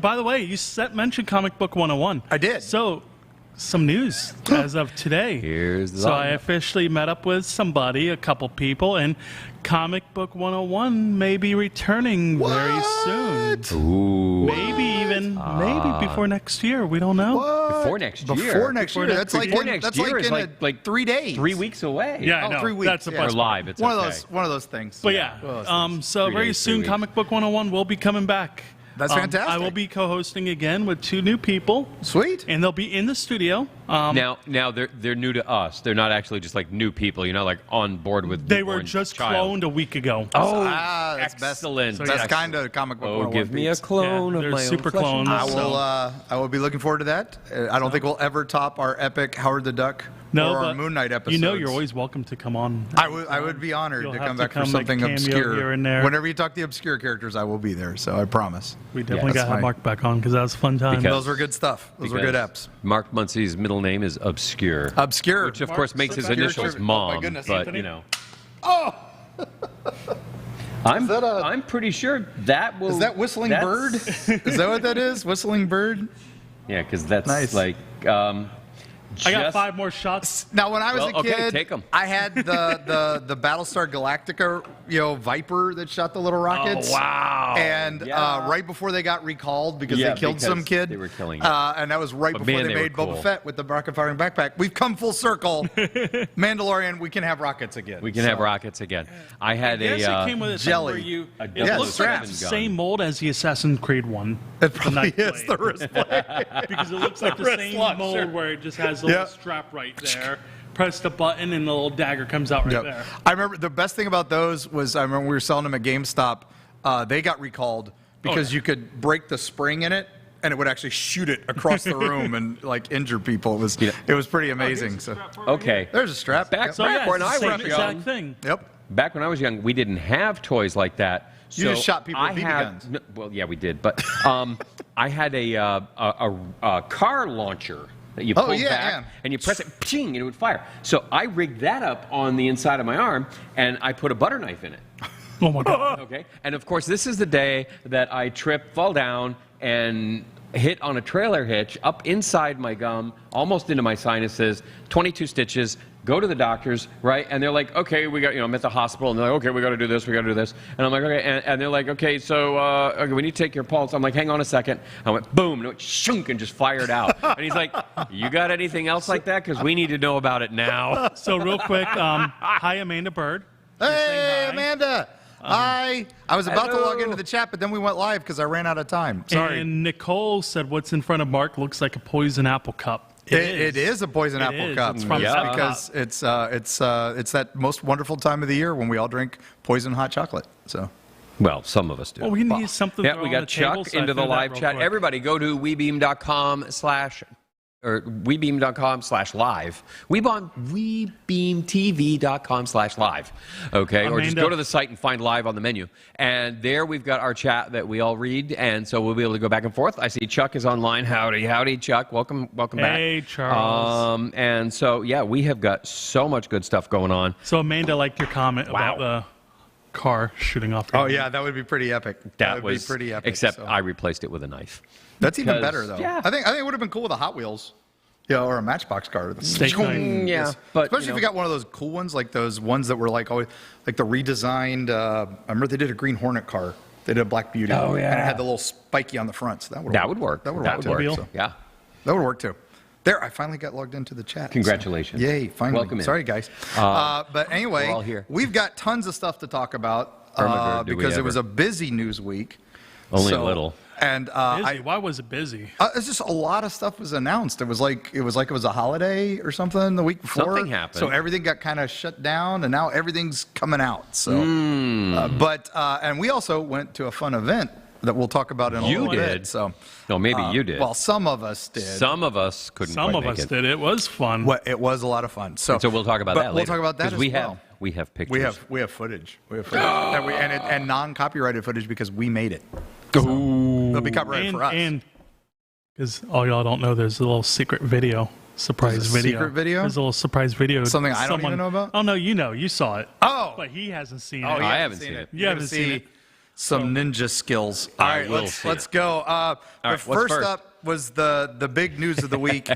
by the way, you mentioned Comic Book 101. I did. So, some news as of today. Here's the So I officially met up with somebody, a couple people, and Comic Book 101 may be returning very soon. Ooh. Maybe even maybe before next year. We don't know. What? Before next year. Before next year. That's like Before in, next that's year like is in like 3 days. 3 weeks away. Yeah, I know. 3 weeks. That's the yeah. best Or live. It's One okay. of those things. But yeah, so 3 very days, 3 soon, weeks. Comic Book 101 will be coming back. That's fantastic. I will be co-hosting again with 2 new people. Sweet. And they'll be in the studio. Now they're new to us. They're not actually just like new people. You're not like on board with. They were newborn just child. cloned a week ago. Oh, that's excellent. Best, best kind of Comic Book 101 give me a peeps. clone Yeah, of they're my super own flesh and clones. blood. I will be looking forward to that. I don't think we'll ever top our epic Howard the Duck or our Moon Knight episodes. You know you're always welcome to come on. I would be honored You'll to have come to back for come, something like, cameo obscure. here and there. Whenever you talk the obscure characters, I will be there. So I promise. We definitely that's got to have fine. Mark back on because that was a fun time. Because- Those were good stuff. Those were good eps. Mark Muncie's middle name is Obscure. Obscure. Which of course makes his Obscure initials trivia. Mom. Oh my goodness, but Anthony. you know. Oh, I'm pretty sure that will. is that Whistling Bird? Is that what that is? Whistling Bird? Yeah, because that's Nice. like. I got just- 5 more shots. Now, when I was Well, a okay, kid, take 'em. I had the Battlestar Galactica, Viper that shot the little rockets. Oh, wow. And Yeah. right before they got recalled because Yeah, they killed some because kid. they were killing and that was right But before man, they they were made cool. Boba Fett with the rocket firing backpack. We've come full circle. Mandalorian, we can have rockets again. We can have rockets again. I had Yes, a. it came with a thing jelly. where you. A It double looks like seven it's the gun. same mold as the Assassin's Creed one. It probably knife is the blade. wrist blade. Because it looks like the wrist same launcher. mold where it just has a little Yep. strap right there. Press the button and the little dagger comes out right Yep. there. I remember the best thing about those was I remember we were selling them at GameStop. They got recalled because you could break the spring in it and it would actually shoot it across the room and like injure people. It was pretty amazing. So Okay. there's a strap. Back- Yep. So yeah, when it's I the was same young- exact thing. Yep. Back when I was young, we didn't have toys like that. You so just shot people with I BB had- guns. no, well, yeah, we did. But I had a car launcher that you pulled yeah, back yeah. and you press it, ping, and it would fire. So I rigged that up on the inside of my arm, and I put a butter knife in it. Oh my god. Okay, and of course, this is the day that I trip, fall down, and hit on a trailer hitch up inside my gum, almost into my sinuses, 22 stitches, go to the doctors, right? And they're like, okay, we got, I'm at the hospital, and they're like, okay, we got to do this, we got to do this. And I'm like, okay, and they're like, okay, so, okay, we need to take your pulse. I'm like, hang on a second. I went, boom, and it went shunk and just fired out. And he's like, you got anything else like that? Because we need to know about it now. So real quick, hi Amanda Bird. You're saying Hey, hi. Amanda. Hi. I was about to log hello. into the chat, but then we went live because I ran out of time. Sorry. And Nicole said what's in front of Mark looks like a poison apple cup. It is a poison It apple is. cup. It's from Yeah. Seven because Cup. it's that most wonderful time of the year when we all drink poison hot chocolate. So Well, some of us do. Well, we need something. to Yeah, throw we on got the table, Chuck so I into the threw that live real chat. quick. Everybody go to webeam.com/live. webeamtv.com/live. Okay, or just Amanda. go to the site and find live on the menu. And there we've got our chat that we all read, and so we'll be able to go back and forth. I see Chuck is online. Howdy, Chuck. Welcome back. Hey, Charles. And so yeah, we have got so much good stuff going on. So Amanda liked your comment about the car shooting off. oh yeah, that would be pretty epic. That would was be pretty epic. Except so. I replaced it with a knife. That's even because- better though. yeah. I think it would have been cool with a Hot Wheels. Yeah, or a Matchbox car. Steak knife. Yeah, but, especially if you got one of those cool ones, like those ones that were like always like the redesigned. I remember they did a Green Hornet car. They did a Black Beauty. Oh, and it yeah. had the little spiky on the front. So that would work. That would That work. would too. work. So Yeah. that would work too. There, I finally got logged into the chat. so- Congratulations. Yay! Finally. Welcome in. Sorry, guys. But anyway, we're all here. we've got tons of stuff to talk about Permager, do we because it ever. was a busy news week. Only a So- little. And Busy. Why was it busy? it's just a lot of stuff was announced. It was like it was a holiday or something the week before. Something happened. So everything got kind of shut down, and now everything's coming out. So, and we also went to a fun event that we'll talk about in a You little bit. did. So, No, maybe you did. Well, some of us did. Some of us couldn't Some quite of make us it. did. It was fun. Well, it was a lot of fun. So, So we'll talk about but that we'll later. talk about that 'Cause as we well. we have pictures. We have footage. We have footage. and non-copyrighted footage because we made it. Ooh. It'll be copyrighted for us. And because all y'all don't know, there's a little secret video. Surprise There's a video. secret video? There's a little surprise video. Something I don't even know about? Oh no, you know, you saw it. Oh. But he hasn't seen it. Oh, I haven't seen it. You haven't seen it. some ninja skills. All right, let's go. Right, first first? up was the big news of the week.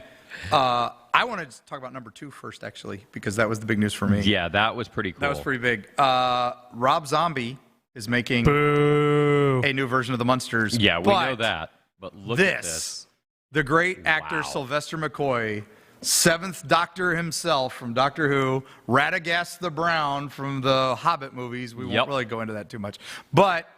I want to talk about number 2 first, actually, because that was the big news for me. Yeah, that was pretty cool. That was pretty big. Rob Zombie is making Boo. a new version of the Munsters. Yeah, we know that. But look at this. The great actor Sylvester McCoy, 7th Doctor himself from Doctor Who, Radagast the Brown from the Hobbit movies. We won't really go into that too much. But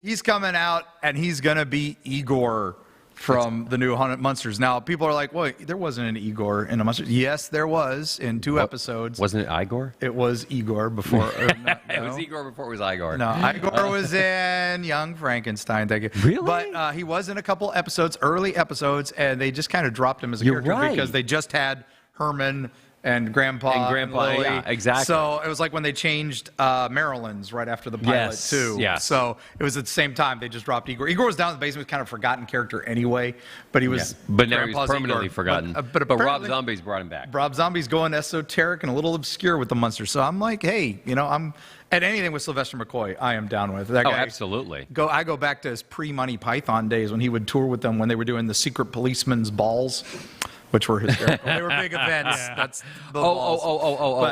he's coming out, and he's going to be Igor from the new Munsters. Now, people are like, well, there wasn't an Igor in a Munsters. Yes, there was in 2 episodes. Wasn't it Igor? It was Igor before. It was Igor before it was Igor. No, Igor was in Young Frankenstein. Thank you. Really? But he was in a couple episodes, early episodes, and they just kind of dropped him as a character because they just had Herman and Grandpa and Lily. Yeah, exactly. So it was like when they changed Maryland's right after the pilot, too. Yes. So it was at the same time. They just dropped Igor. Igor was down in the basement, kind of a forgotten character anyway, but he was. Yeah. But now he's Grandpa's permanently Igor. forgotten. But Rob Zombie's brought him back. Rob Zombie's going esoteric and a little obscure with the Munsters. So I'm like, hey, I'm at anything with Sylvester McCoy, I am down with. That guy, absolutely. I go back to his pre-Monty Python days when he would tour with them when they were doing the Secret Policeman's Balls, which were hysterical. They were big events. Yeah. That's the balls.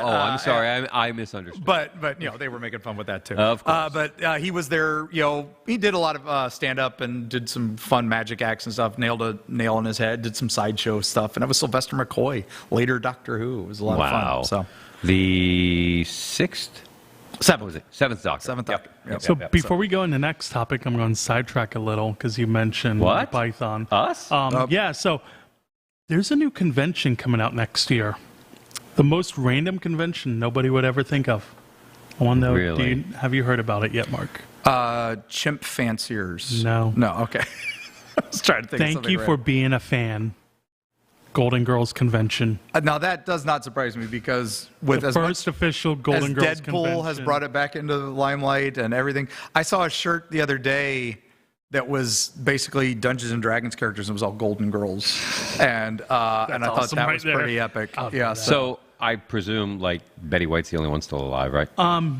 I'm sorry. I misunderstood. But they were making fun with that too. Of course. But he was there. He did a lot of stand-up and did some fun magic acts and stuff. Nailed a nail in his head. Did some sideshow stuff. And it was Sylvester McCoy, later Doctor Who. It was a lot of fun. So the 6th. 7th. Was it 7th Doctor? 7th Doctor. Yep. So before we go into the next topic, I'm going to sidetrack a little because you mentioned What? Python. Us? Yeah, so there's a new convention coming out next year. The most random convention nobody would ever think of. I want to know, Really? have you heard about it yet, Mark? Chimp fanciers. No. No, okay. I was trying to think of Thank something you for being a fan. Golden Girls Convention. Now, that does not surprise me because with The as first much official Golden as Girls Deadpool Convention. has brought it back into the limelight and everything. I saw a shirt the other day that was basically Dungeons and Dragons characters and it was all Golden Girls. And I thought awesome that right was there. pretty epic. I'll do Yeah. that. So I presume Betty White's the only one still alive, right?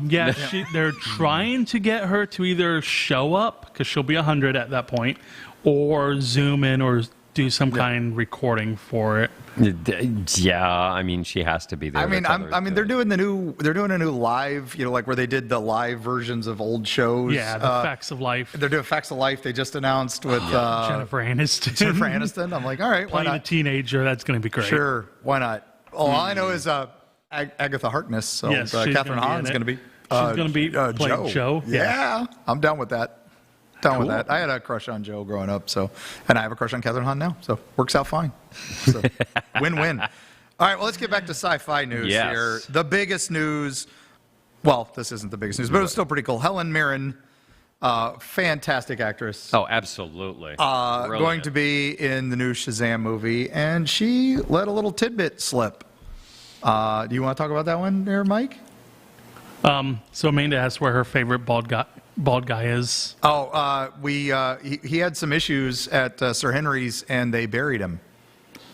Yeah, they're trying to get her to either show up, because she'll be 100 at that point, or zoom in or do some kind of recording for it. Yeah, I mean she has to be there. They're doing a new live, like where they did the live versions of old shows. Yeah, the Facts of Life. They're doing Facts of Life. They just announced with Jennifer Aniston. Jennifer Aniston. I'm like, all right, why Playing a not? teenager, that's going to be great. Sure, why not? All I know is Agatha Harkness. So Yes, she's Catherine gonna be in Hahn's it. going to be. She's going to be playing Joe. Yeah, I'm down with that. With that. I had a crush on Joe growing up, and I have a crush on Catherine Hahn now, so works out fine. So, win-win. All right, well, let's get back to sci-fi news here. The biggest news, well, this isn't the biggest news, but it was still pretty cool. Helen Mirren, fantastic actress. Oh, absolutely. Going to be in the new Shazam movie, and she let a little tidbit slip. Do you want to talk about that one there, Mike? So Amanda asked where her favorite bald guy is. He had some issues at Sir Henry's, and they buried him.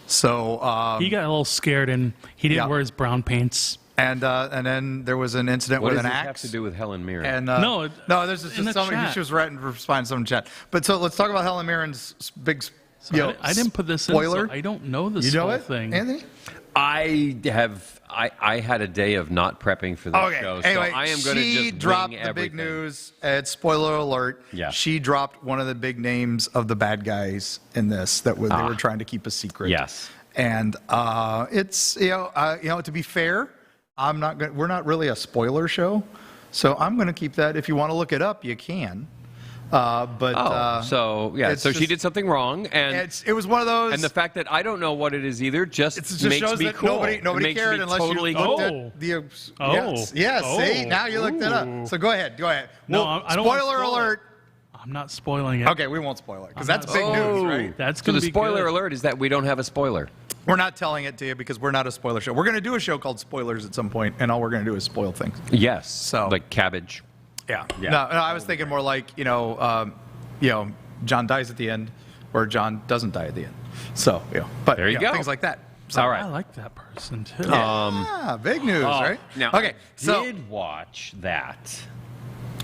So He got a little scared, and he didn't wear his brown pants. And then there was an incident what with does an this axe. have to do with Helen Mirren? And No, there's just in the somebody. chat. She was responding to some chat. But so let's talk about Helen Mirren's big. I didn't put this spoiler. in, so I don't know this You know whole it, thing. Anthony? I had a day of not prepping for this show, Anyway, so I am going to just she dropped wing the everything. big news. Spoiler alert. Yeah. She dropped one of the big names of the bad guys in this that they were trying to keep a secret. Yes. And it's to be fair, we're not really a spoiler show, so I'm going to keep that. If you want to look it up, you can. So she did something wrong, and it was one of those. And the fact that I don't know what it is either just makes shows me that cool. nobody It cared makes me unless totally you looked cool. at the. Yes. See, now you looked it up. So go ahead. No, I don't want to spoiler spoil it. alert. I'm not spoiling it. Okay, we won't spoil it because that's big news, right? That's So going the to be spoiler good. alert is that we don't have a spoiler. We're not telling it to you because we're not a spoiler show. We're going to do a show called Spoilers at some point, and all we're going to do is spoil things. Yes. So- like cabbage. Yeah. Yeah. No, I was thinking more like John dies at the end, or John doesn't die at the end. So but There you go. things like that. So, All right. I like that person, too. big news, right? Now, Okay, I did watch that.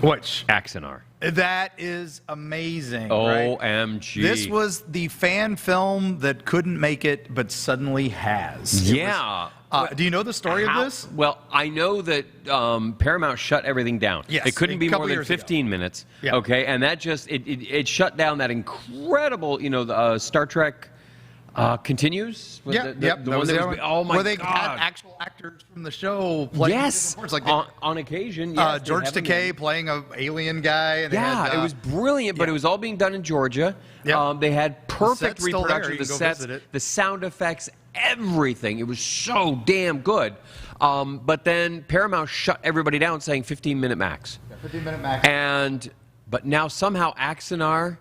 Which Axanar. that is amazing. Right? OMG. This was the fan film that couldn't make it, but suddenly has. Yeah. Do you know the story of this? Well, I know that Paramount shut everything down. Yes, It couldn't a be couple more than years ago. 15 minutes. Yeah. Okay, and that just it shut down that incredible, the Star Trek Continues. Was Yeah, the, the, yep. the one that was, oh my where they God. had actual actors from the show playing Yes, different parts, like on occasion. Yes, they George have them Takei in. playing an alien guy. And they Yeah, had, it was brilliant, but yeah. it was all being done in Georgia. Yep. They had perfect set's still reproduction there. of the You can go sets, visit it. the sound effects, everything. It was so damn good. But then Paramount shut everybody down, saying 15-minute max. 15-minute max. But now somehow Axanar,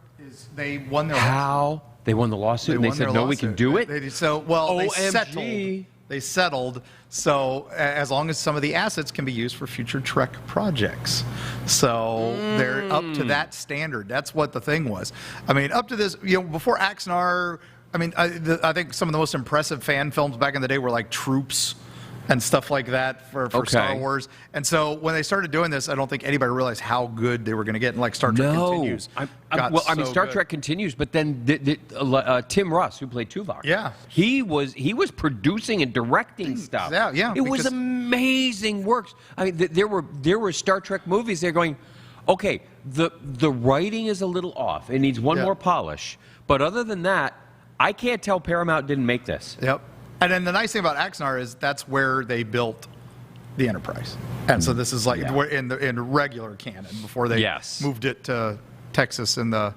They won their how they won the lawsuit, and they won said their no, we can lawsuit. do it. They settled. OMG. They settled. So as long as some of the assets can be used for future Trek projects, so they're up to that standard. That's what the thing was. I mean, up to this, before Axanar. I mean, I think some of the most impressive fan films back in the day were like Troops and stuff like that for Star Wars. And so when they started doing this, I don't think anybody realized how good they were going to get. And like Star Trek Continues. Star Trek Continues, but then Tim Russ, who played Tuvok, Yeah. he was producing and directing stuff. Yeah, it was because- amazing works. I mean, there were Star Trek movies. They're going, okay, the writing is a little off. It needs one more polish. But other than that, I can't tell Paramount didn't make this. Yep. And then the nice thing about Axanar is that's where they built the Enterprise. And so this is like in regular canon before they moved it to Texas in the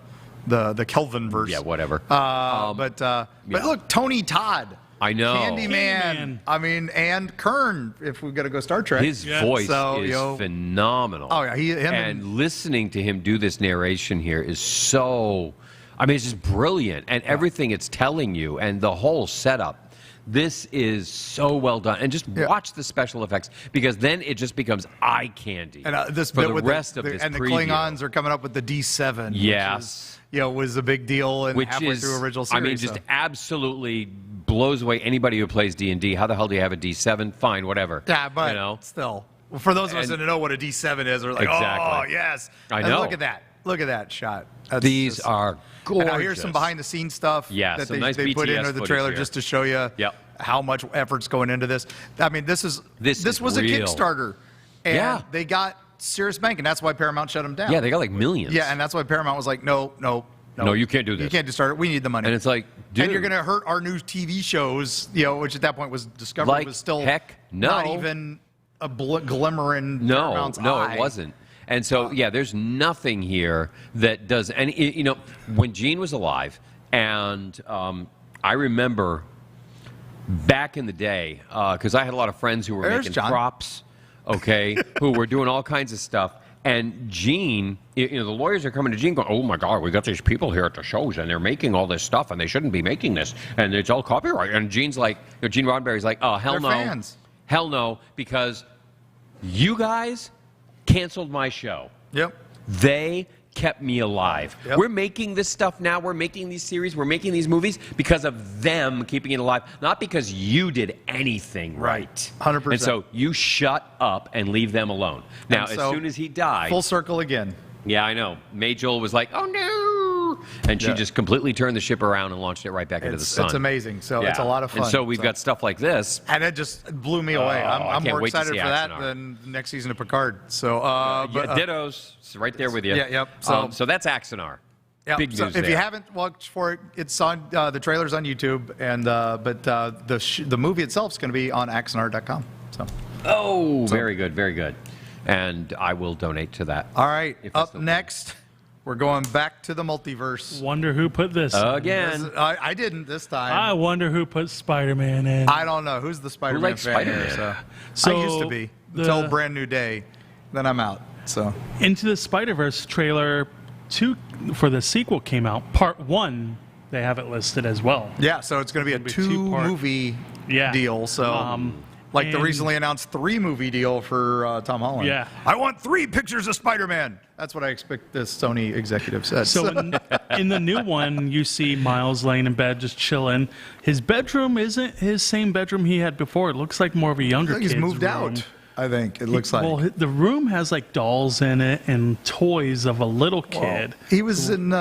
Kelvin verse. Yeah, whatever. But look, Tony Todd. I know. Candyman. I mean, and Kern, if we've got to go Star Trek. His voice is phenomenal. Oh, yeah. And listening to him do this narration here is so... I mean, it's just brilliant. And everything it's telling you and the whole setup. This is so well done. And just watch the special effects, because then it just becomes eye candy and this for bit the with rest of this and the preview. Klingons are coming up with the D7. Yes. Which is, was a big deal and Which halfway is, through original series. I mean, just absolutely blows away anybody who plays D&D. How the hell do you have a D7? Fine, whatever. Yeah, but still. Well, for those of us that know what a D7 is, they're like, oh, yes. I and know. Look at that. Look at that shot. These are gorgeous. And now here's some behind-the-scenes stuff that some nice they put BTS into the footage trailer here. just to show you how much effort's going into this. I mean, this was a real. Kickstarter, and they got serious bank, and that's why Paramount shut them down. Yeah, they got like millions. Yeah, and that's why Paramount was like, no, you can't do this. You can't just start it. We need the money. And it's like, dude. And you're going to hurt our new TV shows, which at that point was Discovery Like, was still heck no. not even a glimmer in Paramount's eye. it wasn't. And so, there's nothing here that does any. When Gene was alive, and I remember back in the day, because I had a lot of friends who were making props, who were doing all kinds of stuff. And Gene, the lawyers are coming to Gene going, oh my God, we got these people here at the shows and they're making all this stuff and they shouldn't be making this and it's all copyright. And Gene's like, Gene Roddenberry's like, oh, hell no. Fans. Hell no, because you guys canceled my show. Yep. They kept me alive. Yep. We're making this stuff now. We're making these series. We're making these movies because of them keeping it alive, not because you did anything right. 100%. And so you shut up and leave them alone. Now, as soon as he died... Full circle again. Yeah, I know. Majel was like, oh no! And she just completely turned the ship around and launched it right back into the sun. It's amazing. So it's a lot of fun. And so we've got stuff like this. And it just blew me away. I'm can't more wait to excited see for that Axanar. than the next season of Picard. So, dittos. It's right there with you. Yeah, yep. So that's Axanar. Yeah, Big news if there. you haven't watched for it, it's on the trailer's on YouTube, and but the movie itself is going to be on Axanar.com. So, very good, very good. And I will donate to that. all right, If I up still next, we're going back to the multiverse. Wonder who put this Again. I didn't this time. I wonder who put Spider-Man in. I don't know who's the Spider-Man likes fan here. Spider-Man? So I used to be until Brand New Day, then I'm out. So Into the Spider-Verse trailer 2 for the sequel came out. Part 1, they have it listed as well. yeah, so it's going to be a two-part two-movie deal. So. Like the and- recently announced 3-movie deal for Tom Holland. Yeah. I want 3 pictures of Spider-Man. That's what I expect this Sony executive said. So in the new one, you see Miles laying in bed just chilling. His bedroom isn't his same bedroom he had before. It looks like more of a younger He's kid's moved room. out. I think it looks like. Well, the room has like dolls in it and toys of a little kid. He was in.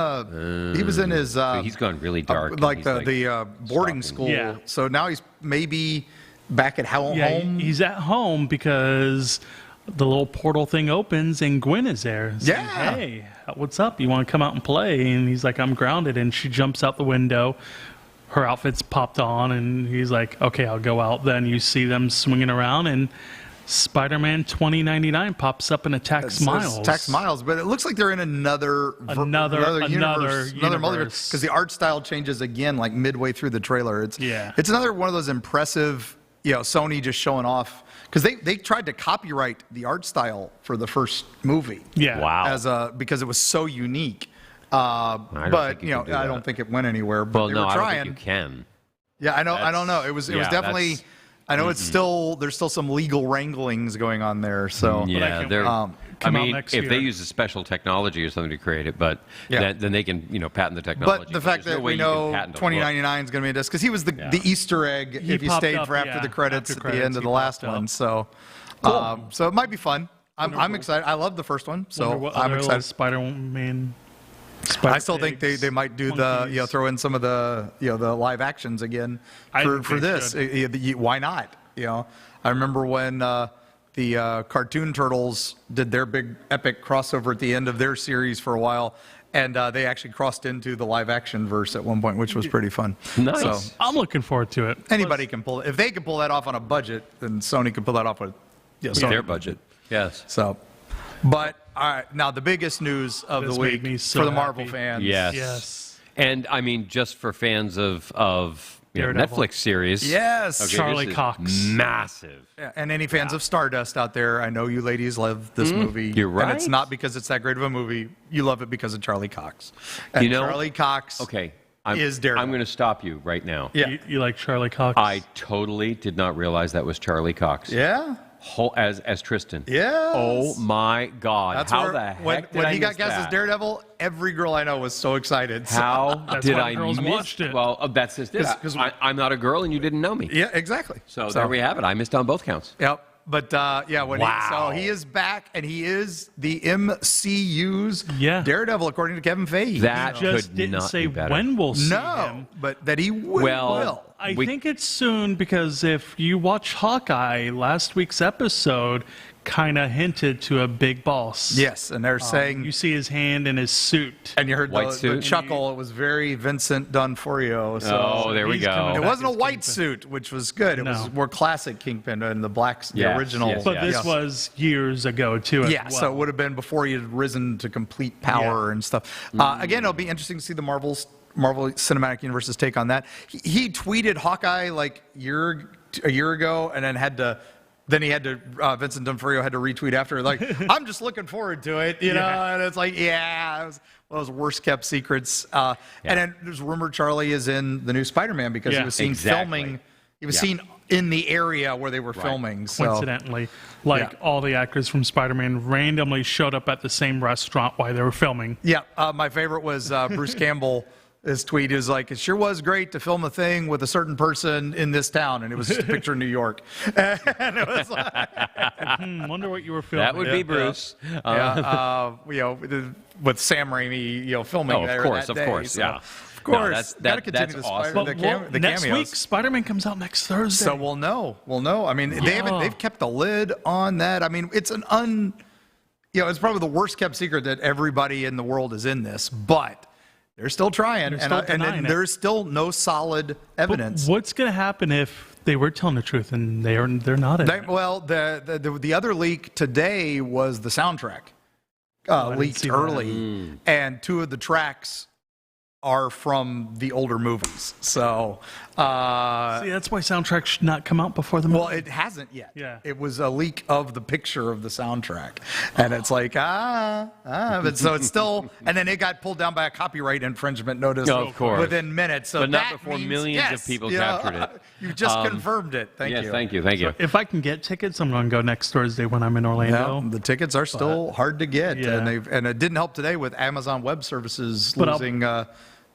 He was in his. So he's gone really dark. Like He's, the boarding stalking. school. Yeah. So now he's maybe back at home. Yeah, he's at home because the little portal thing opens and Gwen is there. Saying, Yeah. Hey, what's up? You want to come out and play? And he's like, I'm grounded. And she jumps out the window. Her outfit's popped on, and he's like, okay, I'll go out. Then you see them swinging around, and Spider-Man 2099 pops up and attacks Miles. Attacks Miles, but it looks like they're in another universe, another multiverse, because the art style changes again like midway through the trailer. It's another one of those impressive, Sony just showing off, because they tried to copyright the art style for the first movie. Yeah. Wow. Because it was so unique. I don't think it went anywhere. But Well, they no, were I trying. don't think you can. Yeah, I know. I don't know. It was definitely. I know there's still some legal wranglings going on there. So Yeah, they're. I come out mean, next if they year. use a special technology or something to create it, but then they can, patent the technology. But the fact there's that no way we you can know patent a 2099 is going to be this, because he was the Easter egg if you popped stayed up, for after the credits after at the end credits, of he the last popped up. one. So, so it might be fun. I'm excited. I love the first one, so What I'm other little excited. Spider-Man. I still think they might do monkeys. throw in some of the the live actions again for this. Why not? I remember when the Cartoon Turtles did their big epic crossover at the end of their series for a while, and they actually crossed into the live action verse at one point, which was pretty fun. Nice. So I'm looking forward to it. anybody can pull it. If they can pull that off on a budget, then Sony can pull that off with Sony their budget. Yes. So, but all right, now the biggest news of This the made week me so for the Marvel happy. fans. Yes. Yes. And I mean, just for fans of Daredevil. Netflix series. Yes. Okay, Charlie this is Cox. Massive. Yeah, and any fans of Stardust out there, I know you ladies love this movie. You're right. And it's not because it's that great of a movie. You love it because of Charlie Cox. And Charlie Cox Okay. is Daredevil. I'm going to stop you right now. Yeah. You like Charlie Cox? I totally did not realize that was Charlie Cox. Yeah. As Tristan. Yes. Oh my God! That's How where, the heck when did I he got miss cast as that? Daredevil, every girl I know was so excited. So- How That's did why I girls miss? watched it. Well, that's just it. 'Cause- I'm not a girl, and you didn't know me. yeah, exactly. So there we have it. I missed on both counts. Yep. But Wow. he is back, and he is the MCU's Daredevil, according to Kevin Feige. That just could didn't not say be better. when we'll see no, him. but that he will. I think it's soon, because if you watch Hawkeye, last week's episode kind of hinted to a big boss. Yes, and they're saying you see his hand in his suit. And you heard White the suit? chuckle. It was very Vincent D'Onofrio. So Oh, there we he's go. coming it back wasn't a as white Kingpin. suit, which was good. It was No. more classic Kingpin and the blacks, the Yes, original. yes, But yes. this was years ago, too. Yeah, as so it well. would have been before he had risen to complete power and stuff. Again, it'll be interesting to see the Marvel Cinematic Universe's take on that. He tweeted Hawkeye like a year ago, and then Vincent D'Onofrio had to retweet after, like, I'm just looking forward to it, you know? And it's like, it was one of those worst kept secrets. And then there's rumor Charlie is in the new Spider-Man because he was seen filming. He was seen in the area where they were filming. So. Coincidentally, all the actors from Spider-Man randomly showed up at the same restaurant while they were filming. Yeah, my favorite was Bruce Campbell. His tweet is like, it sure was great to film a thing with a certain person in this town. And it was just a picture of New York. And it was like, Wonder what you were filming. That would be Bruce. with Sam Raimi, filming Oh, there of course, that of day. course, So, yeah. Of course. No, Gotta continue that's the awesome. the Next cameos. week, Spider-Man comes out next Thursday. So we'll know. I mean, they've kept the lid on that. I mean, it's it's probably the worst kept secret that everybody in the world is in this, but they're still trying, They're still denying it. there's still no solid evidence. What's going to happen if they were telling the truth and they're not in it? Well, the other leak today was the soundtrack didn't leaked see that. early, and two of the tracks are from the older movies. So, See, that's why soundtracks should not come out before the movie. well, it hasn't yet. Yeah. It was a leak of the picture of the soundtrack, and it's like but so it's still, and then it got pulled down by a copyright infringement notice. Oh, of course. within minutes. So But not that before means, millions of people captured it. You just confirmed it. Thank Yes, you. thank you. Thank you. If I can get tickets, I'm going to go next Thursday when I'm in Orlando. No, the tickets are still hard to get, Yeah. and it didn't help today with Amazon Web Services But losing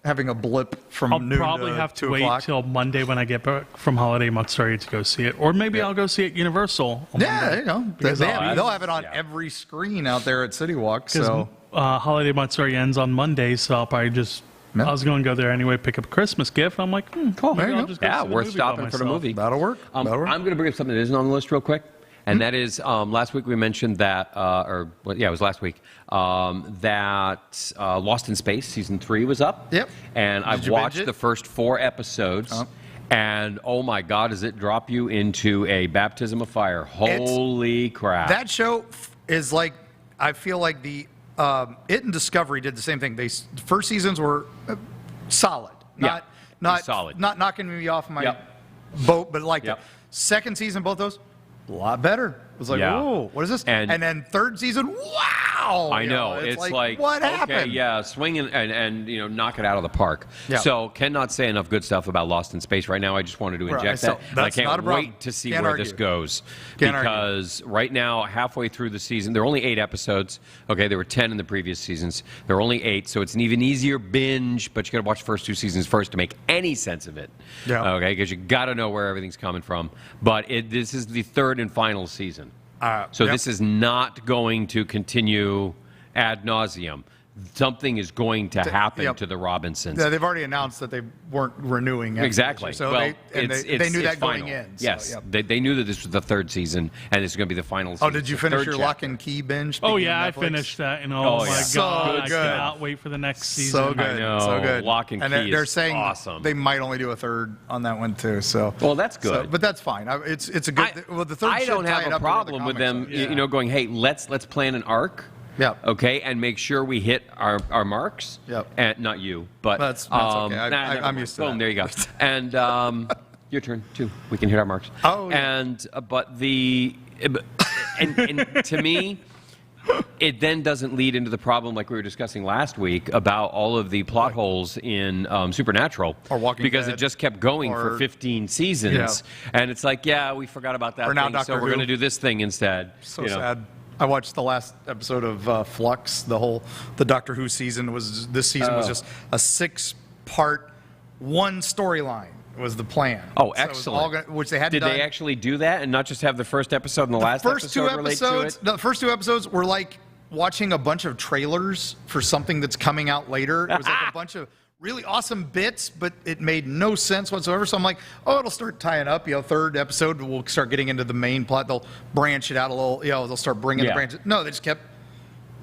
having a blip from I'll noon probably to have to 2 wait o'clock. till Monday when I get back from holiday Monster to go see it, or maybe I'll go see it Universal. On Yeah, Monday. you know, Because they'll have it on every screen out there at City Walk. So holiday Monster ends on Monday, so I'll probably just. Yeah. I was going to go there anyway, pick up a Christmas gift. I'm like, cool. There Maybe you I'll go. just go Yeah, see the worth movie by stopping for the myself. movie. that'll work. That'll work. I'm going to bring up something that isn't on the list real quick. And that is, last week we mentioned that, it was last week, that Lost in Space Season 3 was up. Yep. And I've you binge watched it? the first 4 episodes. And, oh my God, does it drop you into a baptism of fire. Holy crap. That show is like, I feel like it and Discovery did the same thing. The first seasons were solid. Not solid. Not knocking me off my boat, but like Yep. second season, both those, a lot better. It was like, Yeah. oh, what is this? And then third season, wow! I You know. It's like, what happened? Okay, yeah, swing and knock it out of the park. Yeah. So cannot say enough good stuff about Lost in Space right now. I just wanted to Right, inject so that. And I that's not a can't problem. wait to see Can't where argue. this goes. Can't argue. Because right now, halfway through the season, there are only 8 episodes. Okay, there were 10 in the previous seasons. There are only 8, so it's an even easier binge, but you got to watch the first 2 seasons first to make any sense of it. Yeah. Okay, because you got to know where everything's coming from. But this is the 3rd and final season. So Yep. this is not going to continue ad nauseum. Something is going to happen yep. to the Robinsons. Yeah, they've already announced that they weren't renewing it. Exactly. So well, they knew that going final. in. So, Yes, yep. they knew that this was the 3rd season, and this is going to be the final season. Oh, did you It's the finish 3rd your chapter. Lock and Key binge? Oh speaking yeah, I of Netflix? finished that, and Oh, my yeah. So god, I good. cannot wait for the next season. So good. I know. So good. Lock and Key they're is saying awesome. they might only do a third on that one too. So Well, that's good. but that's fine. It's a good. The third. I should don't tie have it a up into the problem with them, comics. Yeah. going, hey, let's plan an arc. Yeah. Okay, and make sure we hit our marks. Yep. And not you, but That's okay. never I'm mind. used to Boom, that. there you go. And your turn too. We can hit our marks. Oh, yeah. And but and to me, it then doesn't lead into the problem like we were discussing last week about all of the plot holes in Supernatural, Or Walking because Dead, it just kept going for or- 15 seasons, and it's like, yeah, we forgot about that Or now thing, Doctor so we're Who. going to do this thing instead. So sad. I watched the last episode of Flux. The Doctor Who season was just a 6-part, one storyline was the plan. Oh, So it was all excellent. which they had Did done. they actually do that and not just have the first episode and the last first two episode relate to episodes, it? the first 2 episodes were like watching a bunch of trailers for something that's coming out later. It was like a bunch of really awesome bits, but it made no sense whatsoever. So I'm like, oh, it'll start tying up. Third episode, we'll start getting into the main plot. They'll branch it out a little. They'll start bringing the branches. No, they just kept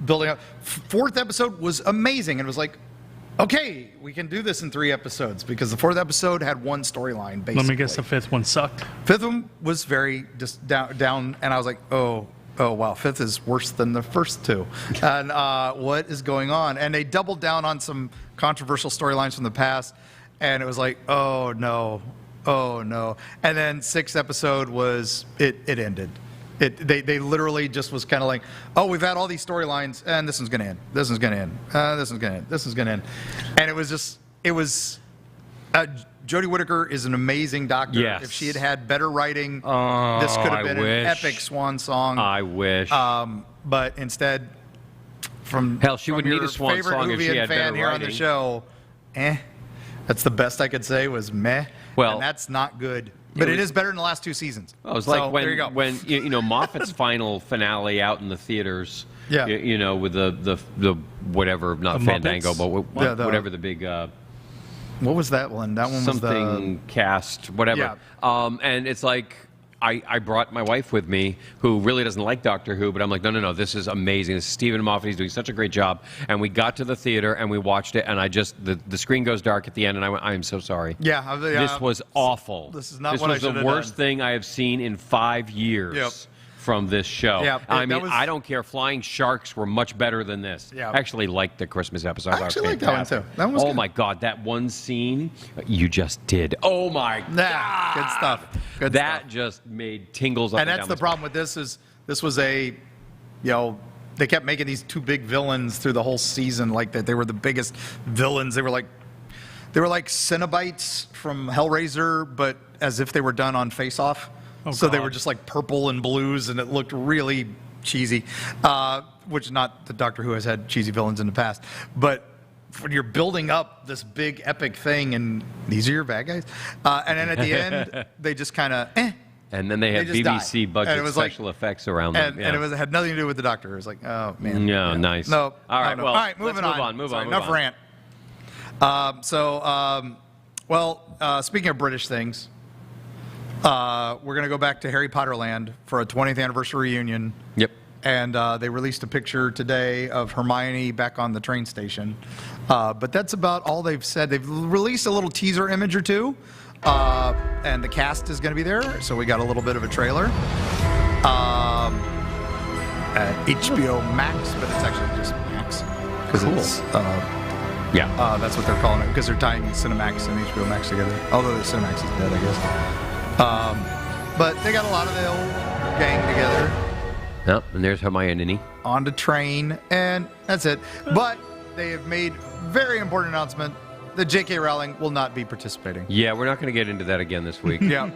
building up. 4th episode was amazing. And it was like, okay, we can do this in 3 episodes because the 4th episode had one storyline, basically. Let me guess, the 5th one sucked. 5th one was very just down, and I was like, oh wow, 5th is worse than the first 2, and what is going on? And they doubled down on some controversial storylines from the past, and it was like, oh no, and then 6th episode was it ended. They literally just was kind of like, oh, we've had all these storylines, and this one's gonna end. This one's gonna end. This one's gonna end. This one's gonna end. And it was Jodie Whittaker is an amazing doctor. Yes. If she had had better writing, this could have I been wish. an epic swan song. I wish. But instead, from Hell, she from would need your a swan favorite song if she Whovian had fan better here on the writing. show, that's the best I could say was meh. Well, and that's not good. But it is better than the last 2 seasons. Well, it was So, like there you go. when Moffat's final finale out in the theaters. Yeah. With the whatever, not The Fandango, Muppets? but Yeah, whatever the big What was that one? That one was something cast, whatever. And it's like I brought my wife with me, who really doesn't like Doctor Who, but I'm like, no, this is amazing. This is Stephen Moffat. He's doing such a great job. And we got to the theater and we watched it, and the screen goes dark at the end, and I went, I am so sorry. This was awful. This is not This what I was the should have worst done. thing I have seen in 5 years. Yep. From this show. Yeah, I that mean, was- I don't care. Flying Sharks were much better than this. Yeah. I actually liked the Christmas episode. I actually liked that one, too. That one was Oh good. my God, that one scene you just did. Oh my God. Good stuff. Good That stuff. just made tingles up And and that's down the my problem with this is this was they kept making these 2 big villains through the whole season, like that they were the biggest villains. They were like Cenobites from Hellraiser, but as if they were done on Face Off. So they God. were just like purple and blues, and it looked really cheesy. Which not that Doctor Who has had cheesy villains in the past, but when you're building up this big epic thing, and these are your bad guys, and then at the end they just kind of And then they had just BBC die. budget And it was special effects around them. and it had nothing to do with the Doctor. It was like, oh man, Yeah, nice. No, All right, no. well, all right, let's moving move on. on. Sorry, Move enough on. rant. Speaking of British things, we're gonna go back to Harry Potter Land for a 20th anniversary reunion. Yep. And they released a picture today of Hermione back on the train station. But that's about all they've said. They've released a little teaser image or two. And the cast is going to be there. So we got a little bit of a trailer. At HBO Max, but it's actually just Max. Because it's, that's what they're calling it. Because they're tying Cinemax and HBO Max together. Although the Cinemax is dead, I guess. But they got a lot of the old gang together. Yep, and there's Hermione. On the train, and that's it. But they have made very important announcement that J.K. Rowling will not be participating. Yeah, we're not going to get into that again this week. Yeah.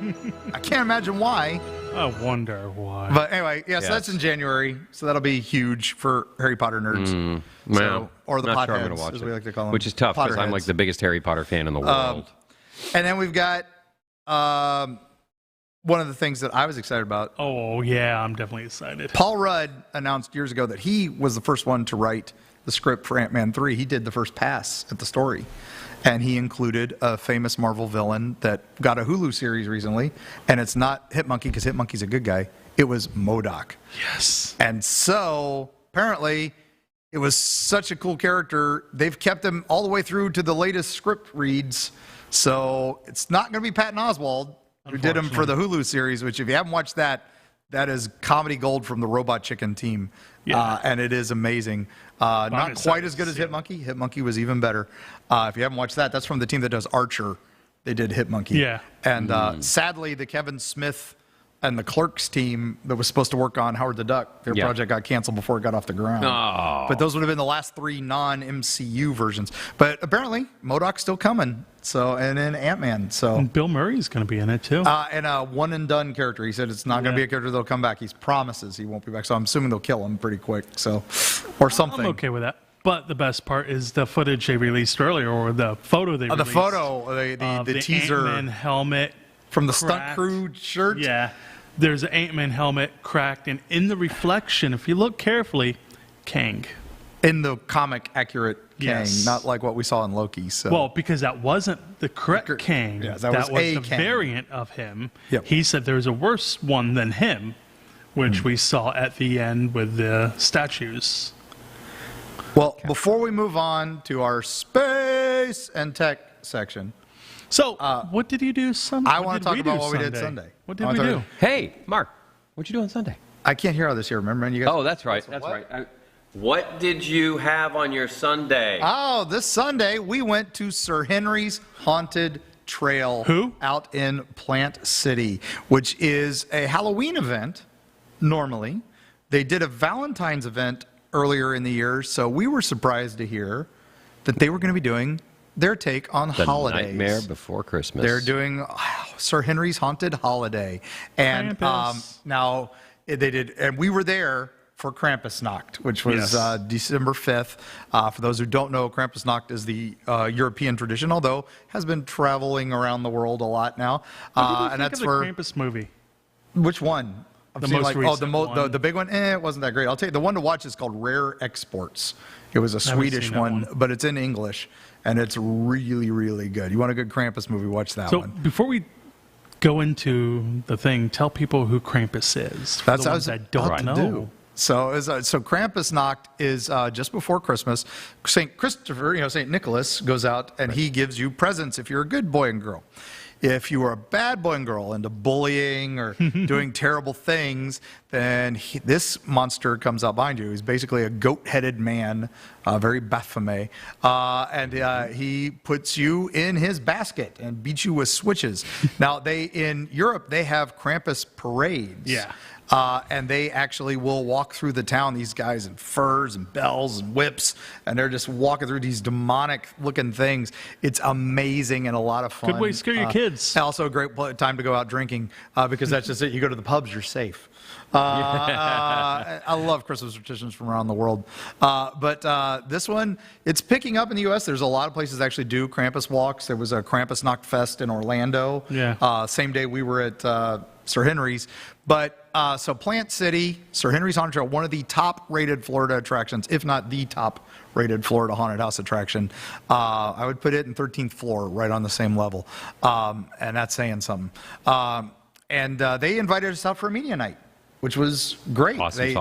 I can't imagine why. I wonder why. But anyway, so that's in January. So that'll be huge for Harry Potter nerds. Well, or the not sure I'm potheads, gonna watch as it. we like to call them. Which is tough because I'm like Potterheads. the biggest Harry Potter fan in the world. And then we've got one of the things that I was excited about. Oh, yeah, I'm definitely excited. Paul Rudd announced years ago that he was the first one to write the script for Ant-Man 3. He did the first pass at the story. And he included a famous Marvel villain that got a Hulu series recently. And it's not Hitmonkey, because Hitmonkey's a good guy. It was MODOK. Yes. And so, apparently, it was such a cool character. They've kept him all the way through to the latest script reads. So, it's not going to be Patton Oswalt, who did him for the Hulu series, which if you haven't watched that, that is comedy gold from the Robot Chicken team. Yeah. And it is amazing. Not quite as good as Yeah. Hitmonkey. Hitmonkey was even better. If you haven't watched that, that's from the team that does Archer. They did Hitmonkey. Yeah. And sadly, the Kevin Smith and the Clerks team that was supposed to work on Howard the Duck, their project got canceled before it got off the ground. Oh. But those would have been the last 3 non-MCU versions. But apparently, MODOK's still coming. So, and then Ant-Man. So, And Bill Murray's going to be in it, too. and a one and done character. He said it's not going to be a character that'll come back. He promises he won't be back. So I'm assuming they'll kill him pretty quick. So, or something. I'm okay with that. But the best part is the footage they released earlier, or the photo they released. The photo, the teaser Ant-Man helmet from the cracked. stunt crew shirt. Yeah. There's an Ant-Man helmet cracked, and in the reflection, if you look carefully, Kang. In the comic accurate Kang, Yes. not like what we saw in Loki. So. Well, because that wasn't the correct Kang. Yeah, that was a the Kang. variant of him. Yep. He said there's a worse one than him, which we saw at the end with the statues. Well, before we move on to our space and tech section, So, what did you do Sunday? I want to talk about what we did Sunday. What did we do? Hey, Mark, what'd you do on Sunday? I can't hear all this here. Remember, and you guys. Oh, that's right. That's what? right. What did you have on your Sunday? Oh, this Sunday we went to Sir Henry's Haunted Trail. Who? Out in Plant City, which is a Halloween event. Normally, they did a Valentine's event earlier in the year, so we were surprised to hear that they were going to be doing their take on The holidays. Nightmare Before Christmas. They're doing Sir Henry's Haunted Holiday, and Krampus. now they did, and we were there for Krampusnacht, which was Yes. December 5th. For those who don't know, Krampusnacht is the European tradition, although has been traveling around the world a lot now. What did you think and that's of the for Krampus movie? which one? I've The seen most recent one. the big one. It wasn't that great. I'll tell you, the one to watch is called Rare Exports. It was a Swedish seen that one, one. but it's in English, and it's really, really good. You want a good Krampus movie? Watch that So, one. before we go into the thing, tell people who Krampus is. For That's the what I ones was that don't about know. to do. So Krampusnacht is just before Christmas. Saint Christopher, Saint Nicholas goes out and he gives you presents if you're a good boy and girl. If you are a bad boy and girl into bullying or doing terrible things, then this monster comes out behind you. He's basically a goat-headed man, very Baphomet, and he puts you in his basket and beats you with switches. Now, in Europe, they have Krampus Parades. Yeah. And they actually will walk through the town, these guys in furs and bells and whips, and they're just walking through these demonic-looking things. It's amazing and a lot of fun. Good way to scare your kids. Also a great time to go out drinking because that's just it. You go to the pubs, you're safe. I love Christmas traditions from around the world. But this one, it's picking up in the U.S. There's a lot of places that actually do Krampus walks. There was a Krampus Nacht Fest in Orlando. Yeah. Same day we were at Sir Henry's. But so Plant City, Sir Henry's Haunted Trail, one of the top-rated Florida attractions, if not the top-rated Florida haunted house attraction. I would put it in 13th floor, right on the same level. And that's saying something. And they invited us out for a media night, which was great. Awesome.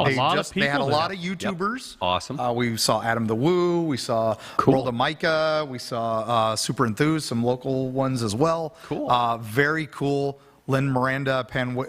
They had a lot of YouTubers. Yep. Awesome. We saw Adam the Woo. We saw World of Micah. We saw Super Enthused, some local ones as well. Cool. Very cool. Lynn Miranda Pangolin,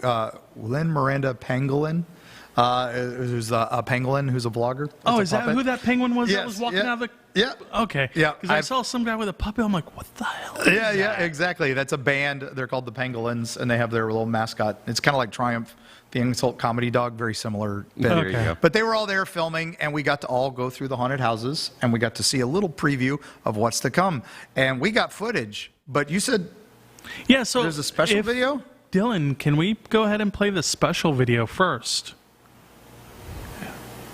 who's a pangolin, who's a vlogger. Oh, is that who that penguin was that was walking out of the... Yeah. Okay. Yeah. Because I saw some guy with a puppy. I'm like, what the hell is Yeah, that? exactly. That's a band. They're called the Pangolins, and they have their little mascot. It's kind of like Triumph, the insult comedy dog, very similar. There you go. But they were all there filming, and we got to all go through the haunted houses, and we got to see a little preview of what's to come. And we got footage, but you said Yeah, so there's a special video? Dylan, can we go ahead and play the special video first?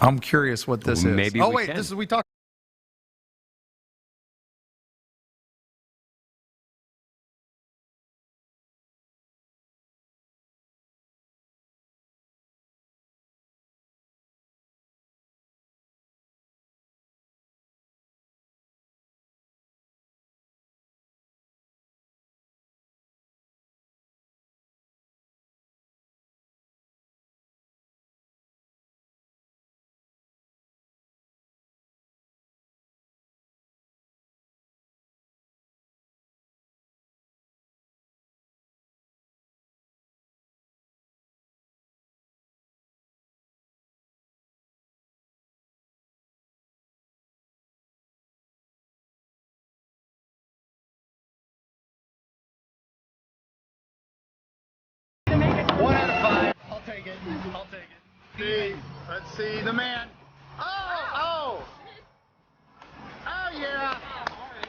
I'm curious what this is. Maybe oh, we wait, can. this is we talked. I'll take it. See, let's see the man. Oh, yeah.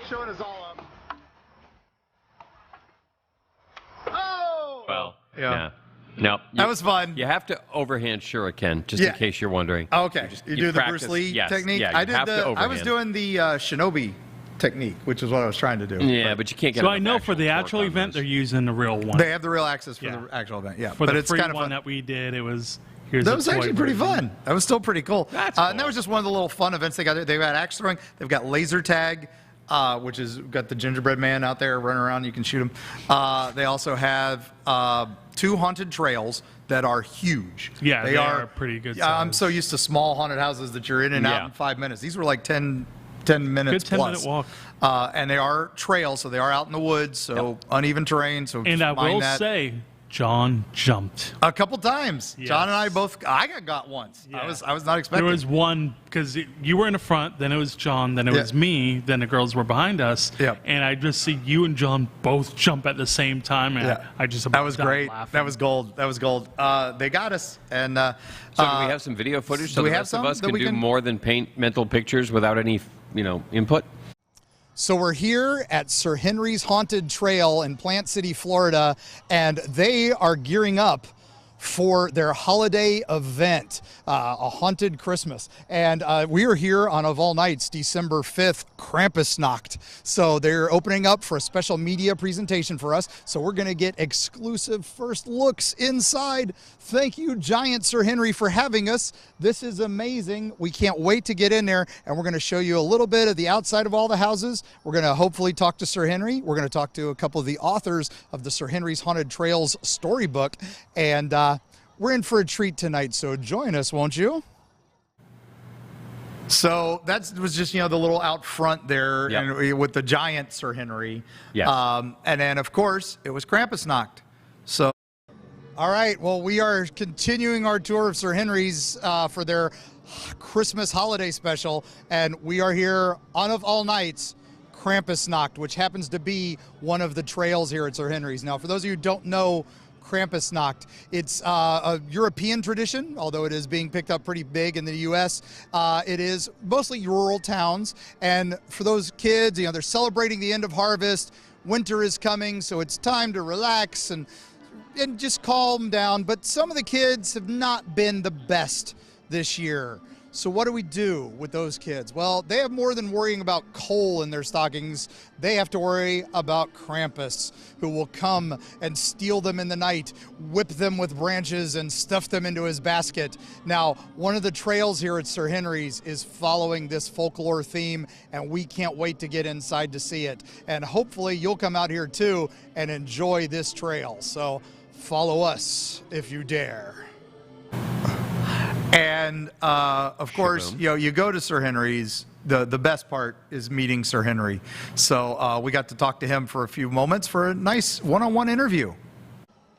Showing us all up. Oh. Well, yeah. No, That was fun. You have to overhand shuriken, just in case you're wondering. Okay. You do the practice, Bruce Lee yes, technique? Yeah, you have to overhand. I was doing the Shinobi technique, which is what I was trying to do. Yeah, but you can't get So enough I know for the actual actual torque on event, those. they're using the real one. They have the real access for Yeah. the actual event, yeah. For but the it's free kind of one fun. that we did, it was... Here's That a was toy actually pretty version. fun. That was still pretty cool. That's And that cool. was just one of the little fun events they got there. They've got axe throwing. They've got laser tag, which is got the gingerbread man out there running around. You can shoot him. They also have 2 haunted trails that are huge. Yeah, they are pretty good I'm size. so used to small haunted houses that you're in and out Yeah. in 5 minutes. These were like 10 minutes Good 10-minute plus. walk. And they are trails, so they are out in the woods, so uneven terrain. So And just I mind will that. say, John jumped. A couple times. Yes. John and I both. I got once. Yeah. I was not expecting. There was one, because you were in the front, then it was John, then it was me, then the girls were behind us. Yeah. And I just see you and John both jump at the same time, and I just That was died great. laughing. That was gold. That was gold. They got us. And So do we have some video footage so do we the have rest of some us that can we do can- more than paint mental pictures without any, input? So we're here at Sir Henry's Haunted Trail in Plant City, Florida, and they are gearing up for their holiday event, a haunted Christmas. And we are here on, of all nights, December 5th, Krampus Nacht. So they're opening up for a special media presentation for us. So we're going to get exclusive first looks inside. Thank you, Giant Sir Henry, for having us. This is amazing. We can't wait to get in there, and we're going to show you a little bit of the outside of all the houses. We're going to hopefully talk to Sir Henry. We're going to talk to a couple of the authors of the Sir Henry's Haunted Trails storybook, and we're in for a treat tonight, so join us, won't you? So that was just, the little out front there and with the giant Sir Henry. Yes. And then, of course, it was Krampus Nacht. So, all right, well, we are continuing our tour of Sir Henry's for their Christmas holiday special, and we are here on, of all nights, Krampus Nacht, which happens to be one of the trails here at Sir Henry's. Now, for those of you who don't know Krampus Nacht, it's a European tradition, although it is being picked up pretty big in the U.S. It is mostly rural towns, and for those kids, they're celebrating the end of harvest. Winter is coming, so it's time to relax and and just calm down. But some of the kids have not been the best this year. So what do we do with those kids? Well, they have more than worrying about coal in their stockings. They have to worry about Krampus, who will come and steal them in the night, whip them with branches, and stuff them into his basket. Now, one of the trails here at Sir Henry's is following this folklore theme, and we can't wait to get inside to see it. And hopefully you'll come out here too and enjoy this trail. So follow us if you dare. And of course, Shaboom. you go to Sir Henry's. The best part is meeting Sir Henry. So we got to talk to him for a few moments for a nice one-on-one interview.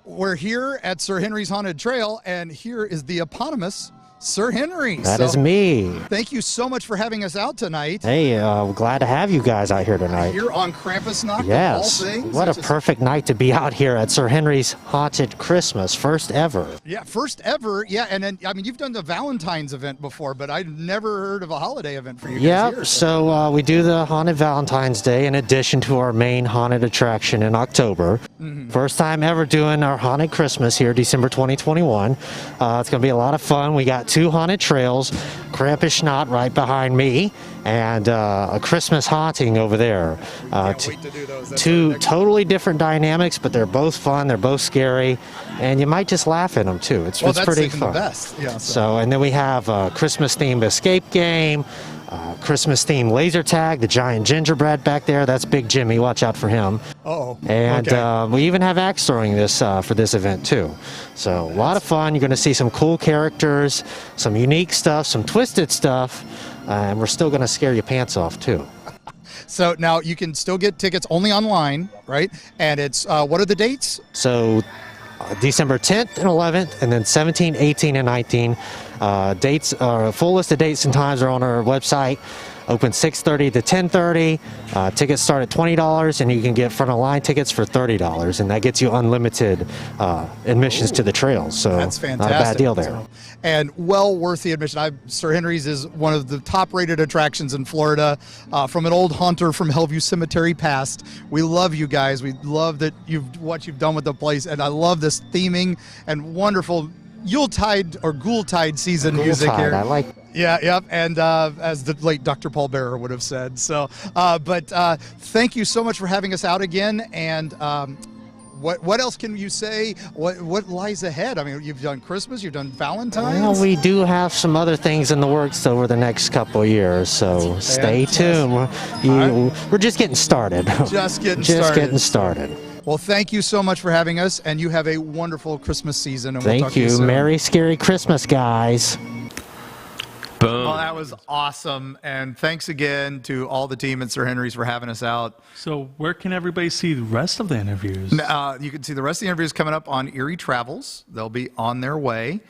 We're here at Sir Henry's Haunted Trail, and here is the eponymous Sir Henry. That is me. Thank you so much for having us out tonight. Hey, glad to have you guys out here tonight. Here on Krampus Knock, Yes. of all things. What a It's just- perfect night to be out here at Sir Henry's Haunted Christmas, first ever. Yeah, first ever. Yeah, and then, I mean, you've done the Valentine's event before, but I've never heard of a holiday event for you guys Yep, here. so we do the Haunted Valentine's Day in addition to our main haunted attraction in October. First time ever doing our Haunted Christmas here, December 2021. It's going to be a lot of fun. We got 2 haunted trails, Krampus Knot right behind me, and a Christmas haunting over there. Can't wait to do those. That's our 2 next- totally different dynamics, but they're both fun, they're both scary, and you might just laugh at them too. It's Well, that's pretty even fun. the best. Yeah, So, and then we have a Christmas-themed escape game, Christmas-themed laser tag, the giant gingerbread back there. That's Big Jimmy. Watch out for him. Uh-oh. And Okay. we even have axe throwing this for this event too. So a lot of fun. You're going to see some cool characters, some unique stuff, some twisted stuff, and we're still going to scare your pants off too. So now you can still get tickets only online, right? And it's, what are the dates? So December 10th and 11th, and then 17, 18, and 19. Dates, a full list of dates and times are on our website. Open 6:30 to 10:30. Tickets start at $20, and you can get front of line tickets for $30, and that gets you unlimited admissions to the trails. So That's fantastic. not a bad deal there. So- and well worth the admission. Sir Henry's is one of the top-rated attractions in Florida. From an old haunter from Hellview Cemetery past, we love you guys. We love that what you've done with the place, and I love this theming and wonderful Yuletide or Ghoultide season music here. I like. Yeah, yep, and as the late Dr. Paul Bearer would have said. So, but thank you so much for having us out again. And what else can you say? What lies ahead? I mean, you've done Christmas, you've done Valentine's. Well, we do have some other things in the works over the next couple of years, so stay tuned. We're just getting started. Just getting Just started. getting started. Well, thank you so much for having us, and you have a wonderful Christmas season. And we'll talk Thank to you you. soon. Merry Scary Christmas, guys. Boom. Well, that was awesome. And thanks again to all the team at Sir Henry's for having us out. So where can everybody see the rest of the interviews? You can see the rest of the interviews coming up on Erie Travels. They'll be on their way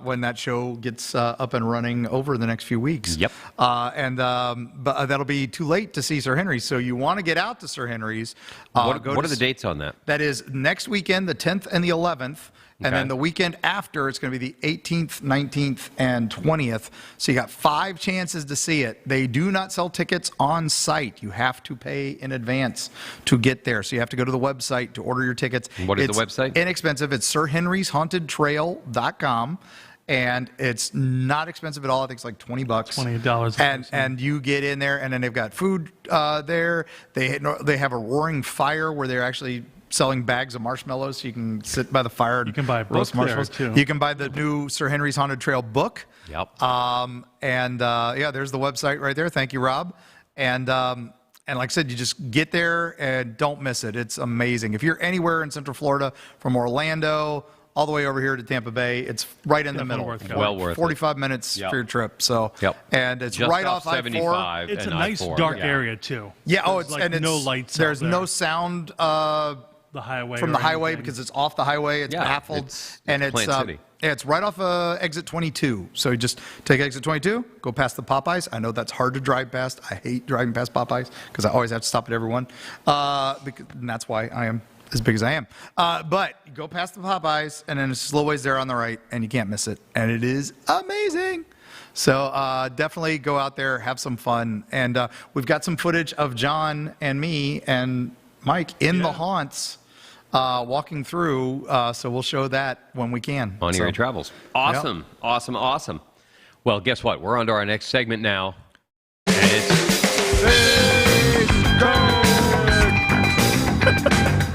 when that show gets up and running over the next few weeks. Yep. But that'll be too late to see Sir Henry's. So you want to get out to Sir Henry's. What are the dates on that? That is next weekend, the 10th and the 11th. And Okay. then the weekend after, it's going to be the 18th, 19th, and 20th. So you got 5 chances to see it. They do not sell tickets on site. You have to pay in advance to get there. So you have to go to the website to order your tickets. What is the website? Inexpensive. It's sirhenryshauntedtrail.com. And it's not expensive at all. I think it's like $20. $20 a person. And you get in there, and then they've got food there. They have a roaring fire where they're actually selling bags of marshmallows, so you can sit by the fire and You can buy a roast book there, marshmallows. too. You can buy the new Sir Henry's Haunted Trail book. Yep. Yeah, there's the website right there. Thank you, Rob. And like I said, you just get there and don't miss it. It's amazing. If you're anywhere in Central Florida, from Orlando all the way over here to Tampa Bay, it's right in the Definitely middle. worth going. Well worth it. 45 minutes Yep. for your trip. So, Yep. and it's Just right off I-4. 75 It's a and nice I-4. dark Yeah. area too. Yeah, There's, like, and no it's, lights. there's out no there. sound the highway from or the highway anything. because it's off the highway. It's Yeah, baffled, it's and Plant City. yeah, it's right off exit 22. So you just take exit 22, go past the Popeyes. I know that's hard to drive past. I hate driving past Popeyes because I always have to stop at everyone. And that's why I am as big as I am. But you go past the Popeyes, and then it's a little ways there on the right, and you can't miss it. And it is amazing. So definitely go out there, have some fun. And we've got some footage of John and me and Mike in the haunts walking through. So we'll show that when we can. On So- Eerie Travels. Awesome. Yep. Awesome. Well, guess what? We're on to our next segment now. And it's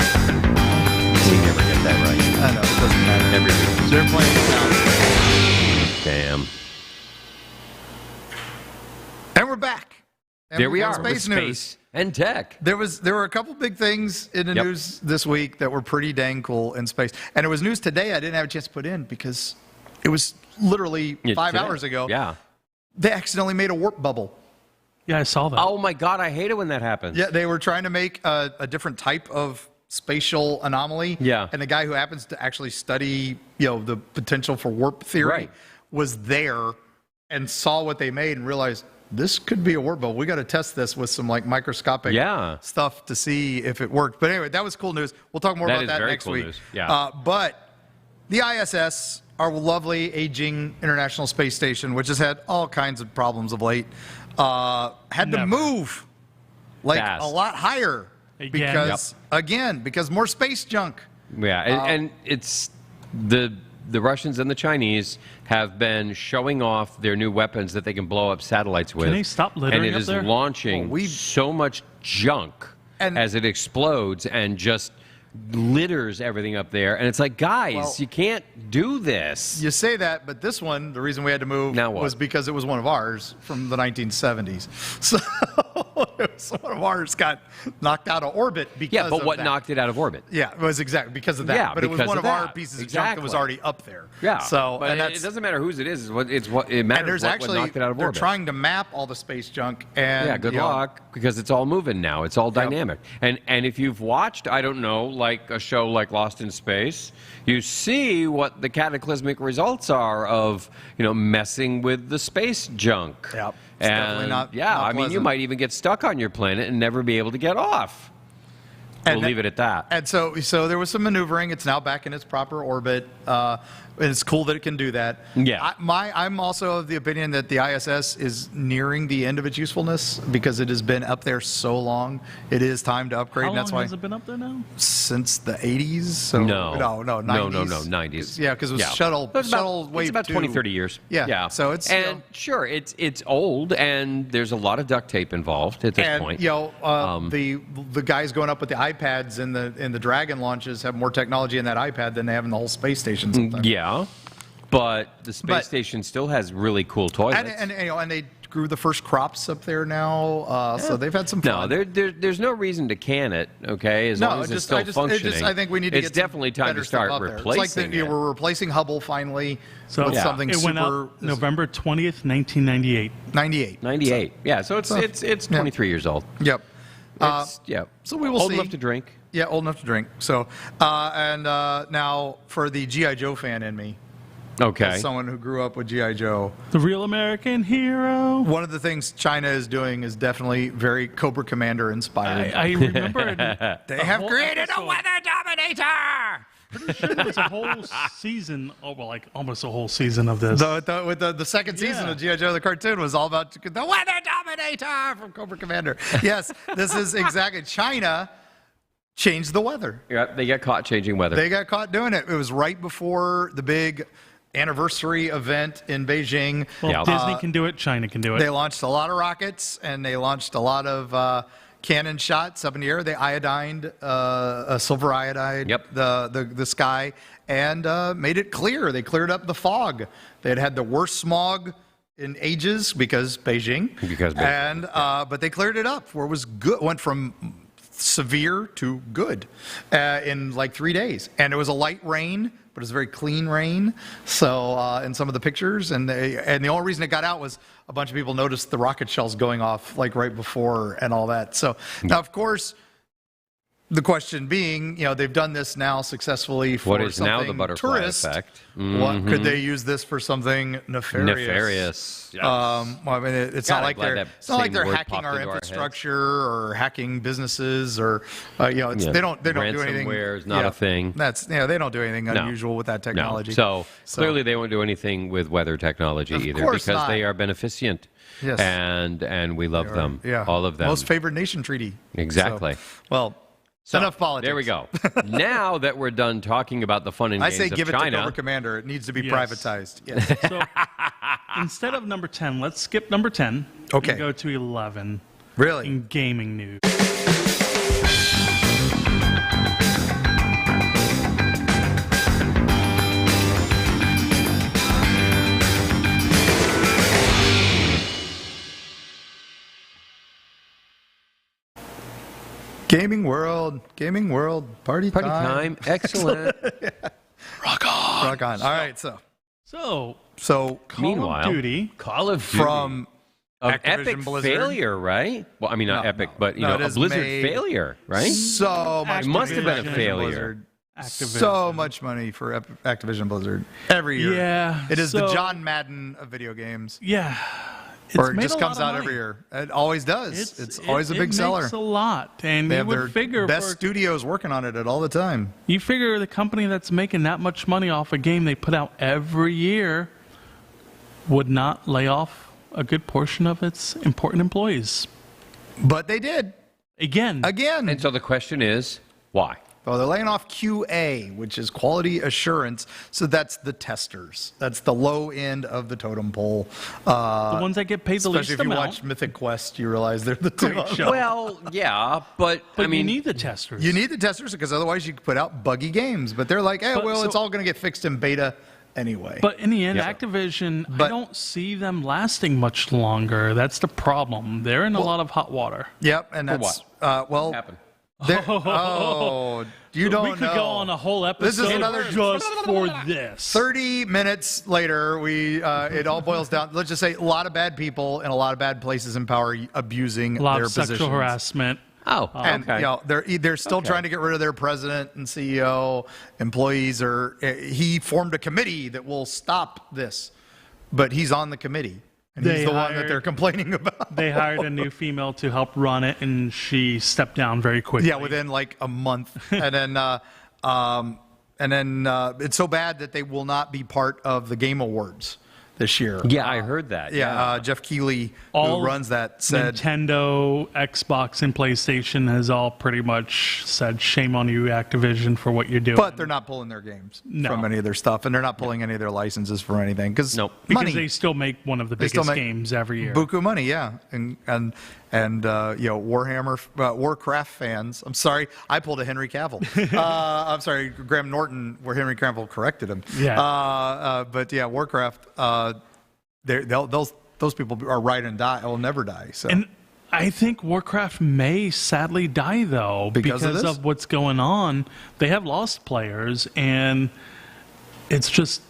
you never get that right. I know, it doesn't matter. Every week. They're playing it now. Damn. And we're back. And There we got are with Space news. space and tech. There were a couple big things in the Yep. news this week that were pretty dang cool in space. And it was news today I didn't have a chance to put in because it was literally Yeah, 5 today. hours ago. Yeah. They accidentally made a warp bubble. Yeah, I saw that. Oh my God, I hate it when that happens. Yeah, they were trying to make a different type of spatial anomaly. Yeah. And the guy who happens to actually study, the potential for warp theory Right. was there and saw what they made and realized this could be a warp bubble. We got to test this with some microscopic stuff to see if it worked. But anyway, that was cool news. We'll talk more That about is that very next cool week. news. Yeah. But the ISS, our lovely aging International Space Station, which has had all kinds of problems of late, had to Never. move Fast. a lot higher Again. because more space junk. Yeah, and it's the Russians and the Chinese have been showing off their new weapons that they can blow up satellites with. Can they stop littering And it up is there? launching Well, so much junk And- as it explodes and just litters everything up there. And it's like, guys, Well- you can't do this. You say that, but this one, the reason we had to move Now what? was because it was one of ours from the 1970s. So it was one of ours got knocked out of orbit because Yeah, but of what that. knocked it out of orbit? Yeah, it was exactly because of that. Yeah, but it was because one of of our that. pieces of junk that was Exactly. already up there. Yeah. So but and it that's doesn't matter whose it is. It matters and there's what actually knocked it out of they're orbit. trying to map all the space junk and Yeah, good luck, because it's all moving now. It's all dynamic. And if you've watched, I don't know, like a show like Lost in Space, you see what the cataclysmic results are of, messing with the space junk. Yep. It's definitely And not- yeah, not I mean, you pleasant. might even get stuck on your planet and never be able to get off. And We'll that- leave it at that. And so there was some maneuvering. It's now back in its proper orbit. And it's cool that it can do that. Yeah. I'm also of the opinion that the ISS is nearing the end of its usefulness because it has been up there so long. It is time to upgrade. How and that's long why has it been up there now? since the 80s. So No. no, 90s. No, 90s. Yeah, because it was shuttle wave It's about 2. 20, 30 years. Yeah. So it's sure, it's old, and there's a lot of duct tape involved at this and point. the guys going up with the iPads in the Dragon launches have more technology in that iPad than they have in the whole space station. Sometimes. Yeah, but the space station still has really cool toilets. And they grew the first crops up there now, so they've had some no, fun. there's no reason to can it. Okay, as long as it's still functioning. I think we need to It's get some definitely time better to stuff start up there. replacing It's like we're replacing Hubble finally with something it super. went out November 20th, 1998. 98. 98. Yeah, so it's 23 years old. Yep. So we will old see. enough to drink. Yeah, old enough to drink. So, now for the G.I. Joe fan in me, Okay. as someone who grew up with G.I. Joe, The real American hero. one of the things China is doing is definitely very Cobra Commander inspired. I remember it. They have whole created a episode. weather dominator! There was a whole season, almost a whole season of this. The second season Yeah. of G.I. Joe, the cartoon, was all about the weather dominator from Cobra Commander. Yes, this is exactly. China changed the weather. Yeah, they get caught changing weather. They got caught doing it. It was right before the big anniversary event in Beijing. Well, Yeah. Disney can do it. China can do it. They launched a lot of rockets and they launched a lot of cannon shots up in the air. They iodined, a silver iodide, the sky, and made it clear. They cleared up the fog. They had the worst smog in ages because Beijing. And but they cleared it up where it was good. Went from severe to good in like 3 days, and it was a light rain, but it was very clean rain. So in some of the pictures, and the only reason it got out was a bunch of people noticed the rocket shells going off like right before and all that. So now, of course, the question being, they've done this now successfully for what is now the something butterfly tourist. effect? What could they use this for something nefarious? Nefarious. Yes. Well, I mean, it's God, not I'm like glad they're that hacking same word our popped into our heads. infrastructure or hacking businesses or they don't do anything. Ransomware is not a thing. That's they don't do anything unusual with that technology. No. So clearly they won't do anything with weather technology Of either course because not. they are beneficent. Yes. And we love them. Yeah, All of them. Most favored nation treaty. Exactly. So, well, So, enough politics. There we go. Now that we're done talking about the fun and I games say of give it China, to Cobra Commander. It needs to be Yes. privatized. Yes. So instead of number 10, let's skip number 10 Okay. and go to 11 Really? in gaming news. Gaming world, party time. Excellent. Rock on. All right, so So Call Meanwhile, of Duty Call of Duty. from Of Activision epic Blizzard. failure, right? Well, I mean, not No, epic, no. but, No, know, it a is Blizzard made failure, right? So much. It must have been a Activision failure. Blizzard. Activision. So much money for Activision Blizzard every year. Yeah, It is the so- John Madden of video games. Yeah. Or it made just a comes lot of out money. every year. It always does. It's always a big seller. It makes a lot, and They you have their would figure best for, studios working on it at all the time. you figure the company that's making that much money off a game they put out every year would not lay off a good portion of its important employees. But they did. Again. And so the question is, why? Well, they're laying off QA, which is quality assurance. So that's the testers. That's the low end of the totem pole. The ones that get paid the least Especially if you amount. watch Mythic Quest, you realize they're the Great top. show. Well, yeah, but I But mean, you need the testers. You need the testers because otherwise you could put out buggy games. But they're like, hey, But well, so- it's all going to get fixed in beta anyway. But in the end, Yeah. Activision, I But- don't see them lasting much longer. That's the problem. They're in a lot of hot water. Yep, and that's well. happened. Oh, you don't We could know. go on a whole episode This is another just for this. 30 minutes later, it all boils down. Let's just say a lot of bad people in a lot of bad places in power abusing A lot their of sexual positions. harassment. Oh, And okay. you know, they're still trying to get rid of their president and CEO. Employees are. He formed a committee that will stop this, but he's on the committee, and he's They the one that hired- they're complaining about. They hired a new female to help run it, and she stepped down very quickly. Yeah, within like a month, and then it's so bad that they will not be part of the Game Awards this year. Yeah, I heard that. Yeah, Jeff Keighley, All who runs that, said, Nintendo, Xbox, and PlayStation has all pretty much said, shame on you, Activision, for what you're doing. but they're not pulling their games No. from any of their stuff, and they're not pulling any of their licenses for anything because Nope. because money, they still make one of the They still biggest make games every year. buku money, yeah, and you know, Warhammer, Warcraft fans. I'm sorry, I pulled a Henry Cavill. I'm sorry, Graham Norton, where Henry Cavill corrected him. Yeah. But yeah, Warcraft. Those people are ride and die. Will never die. So. And I think Warcraft may sadly die, though, Because of this? what's going on. They have lost players, and it's just,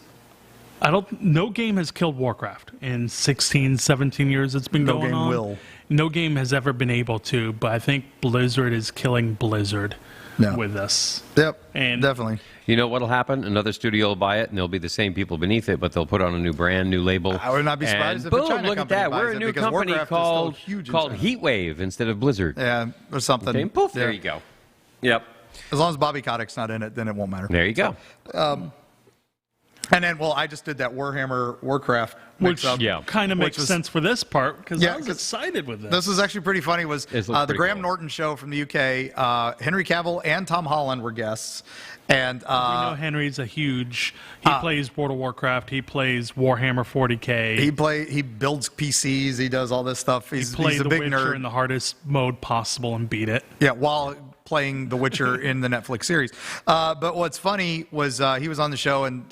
no game has killed Warcraft in 16, 17 years it's been No going game on. will. No game has ever been able to, but I think Blizzard is killing Blizzard No. with this. Yep, And- definitely. You know what'll happen? Another studio will buy it, and they'll be the same people beneath it, but they'll put on a new brand, new label. I would not be surprised and if boom, a China look at company that. buys We're a it new because company Warcraft is still called huge in called China. Heatwave instead of Blizzard. Yeah, or something. Okay, and poof, there Yeah. you go. Yep. As long as Bobby Kotick's not in it, then it won't matter. There you go. And then, well, I just did that Warhammer Warcraft Which mix-up, yeah. kind of which makes was- sense for this part, because Yeah, I was 'cause excited with this. This was actually pretty funny. Was It looks the pretty Graham cool. Norton show from the UK? Henry Cavill and Tom Holland were guests, and We know Henry's a huge. He plays World of Warcraft. He plays Warhammer 40K. he builds PCs. He does all this stuff. He's Play a The big Witcher nerd. in the hardest mode possible and beat it. Yeah, while playing The Witcher in the Netflix series. But what's funny was he was on the show, and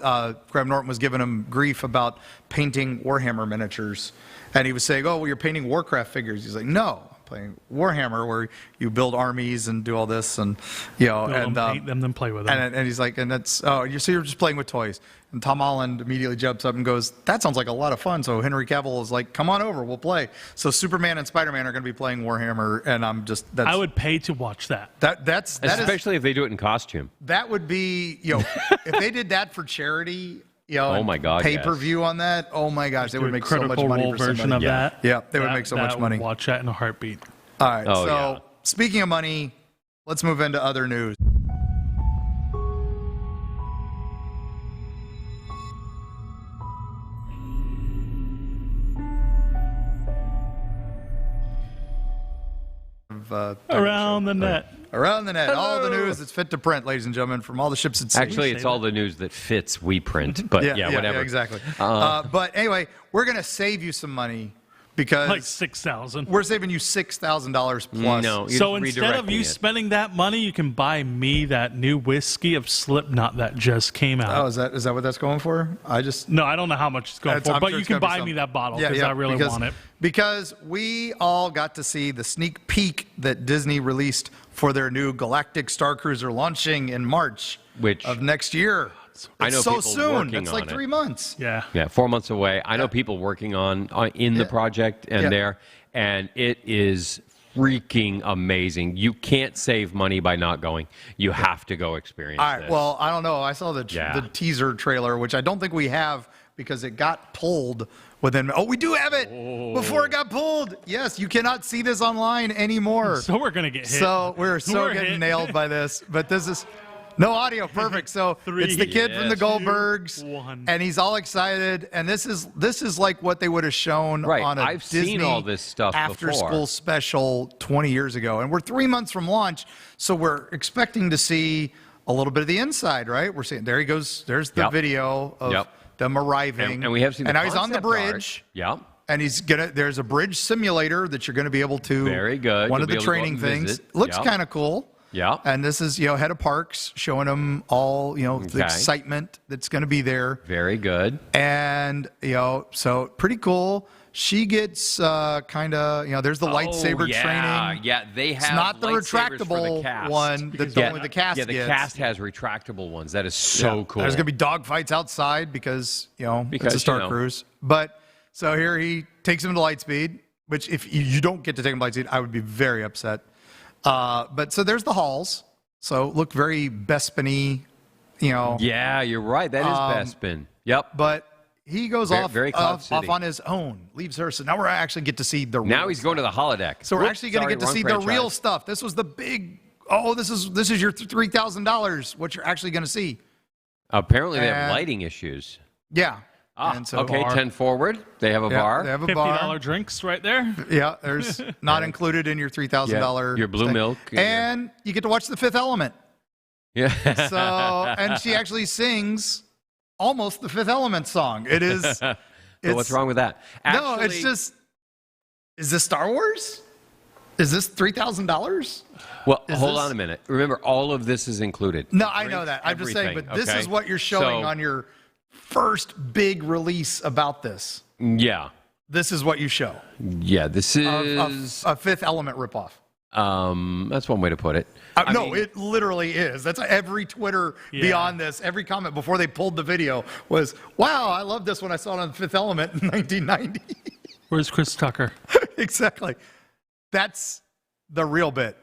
Graham Norton was giving him grief about painting Warhammer miniatures. And he was saying, oh, well, you're painting Warcraft figures. He's like, no, I'm playing Warhammer, where you build armies and do all this. And, you know, Build and, them, paint them, then play with them. and he's like, and that's, oh, you're just playing with toys. And Tom Holland immediately jumps up and goes, that sounds like a lot of fun. So Henry Cavill is like, come on over, we'll play. So Superman and Spider-Man are going to be playing Warhammer, and I'm just, I would pay to watch that. that is, Especially if they do it in costume. that would be, you know, if they did that for charity, you know, Oh my God, pay-per-view on that, oh my gosh, they would make so much Critical money Role for version somebody. of that. Yeah, they would make so much money. Would watch that in a heartbeat. All right, Oh, so yeah. speaking of money, let's move into other news. Around the net. Around the net. All the news that's fit to print, ladies and gentlemen, from all the ships at sea. Actually, it's all the news that fits we print, but yeah, whatever. Yeah, exactly. But anyway, we're going to save you some money because Like $6,000. we're saving you $6,000 plus. No, you're So just instead of redirecting you it. spending that money, you can buy me that new whiskey of Slipknot that just came out. Oh, is that what that's going for? No, I don't know how much it's going That's- for, I'm but sure you it's can gonna be buy me something. that bottle because I really want it. Because we all got to see the sneak peek that Disney released for their new Galactic Star Cruiser launching in March of next year. I know It's so people soon. working It's like on it. 3 months. Yeah. Yeah, 4 months away. I know people working on in the project and there, and it is freaking amazing. You can't save money by not going. You have to go experience All right. this. Well, I don't know. I saw the teaser trailer, which I don't think we have because it got pulled within. Oh, we do have it before it got pulled. Yes, you cannot see this online anymore. So we're going to get hit. So we're getting hit. nailed by this. But this is no audio. Perfect. So it's the kid from the Goldbergs, 2, 1. and he's all excited. And this is like what they would have shown on a I've Disney seen all this stuff after before. school special 20 years ago. And we're 3 months from launch, so we're expecting to see a little bit of the inside, right? We're seeing there he goes. There's the video of them arriving. And we have seen and the now he's on the concept art. bridge. Yep. And there's a bridge simulator that you're going to be able to. Very good. One You'll of be the able to go training out and things. visit. Looks Yep. kind of cool. Yeah. And this is, head of parks showing them all, the excitement that's going to be there. Very good. And, so pretty cool. She gets kind of, there's the lightsaber training. Yeah, they have It's not the lightsabers for retractable the cast. one that only the cast Yeah, the gets. cast has retractable ones. That is so cool. There's going to be dog fights outside because it's a Because, Star Cruise. But so here he takes him to Lightspeed, which if you don't get to take him to Lightspeed, I would be very upset. But so there's the halls. So look very Bespin-y, Yeah, you're right. That is Bespin. Yep. But he goes very Cloud off City. on his own, leaves her. So now we're actually get to see the Now real he's stuff. going to the holodeck. So we're actually going to get to wrong see franchise. the real stuff. This was the big, this is your $3,000, what you're actually going to see. Apparently, they have And- lighting issues. Yeah. Ah, so okay, bar. 10 forward. They have a bar. They have a $50 bar. drinks right there. Yeah, there's not included in your $3,000. Yeah, your blue thing. milk. And you get to watch The Fifth Element. Yeah. So, and she actually sings almost the Fifth Element song. It is. But what's wrong with that? No, it's just. Is this Star Wars? Is this $3,000? Well, Is hold this- on a minute. Remember, all of this is included. No, I know that. I'm just saying, Everything, but this okay? is what you're showing So- on your first big release about this. Yeah. This is what you show. Yeah, this is... A Fifth Element ripoff. That's one way to put it. No, mean, it literally is. That's every Twitter beyond this. Every comment before they pulled the video was, "Wow, I love this when I saw it on Fifth Element in 1990." Where's Chris Tucker? Exactly. That's the real bit.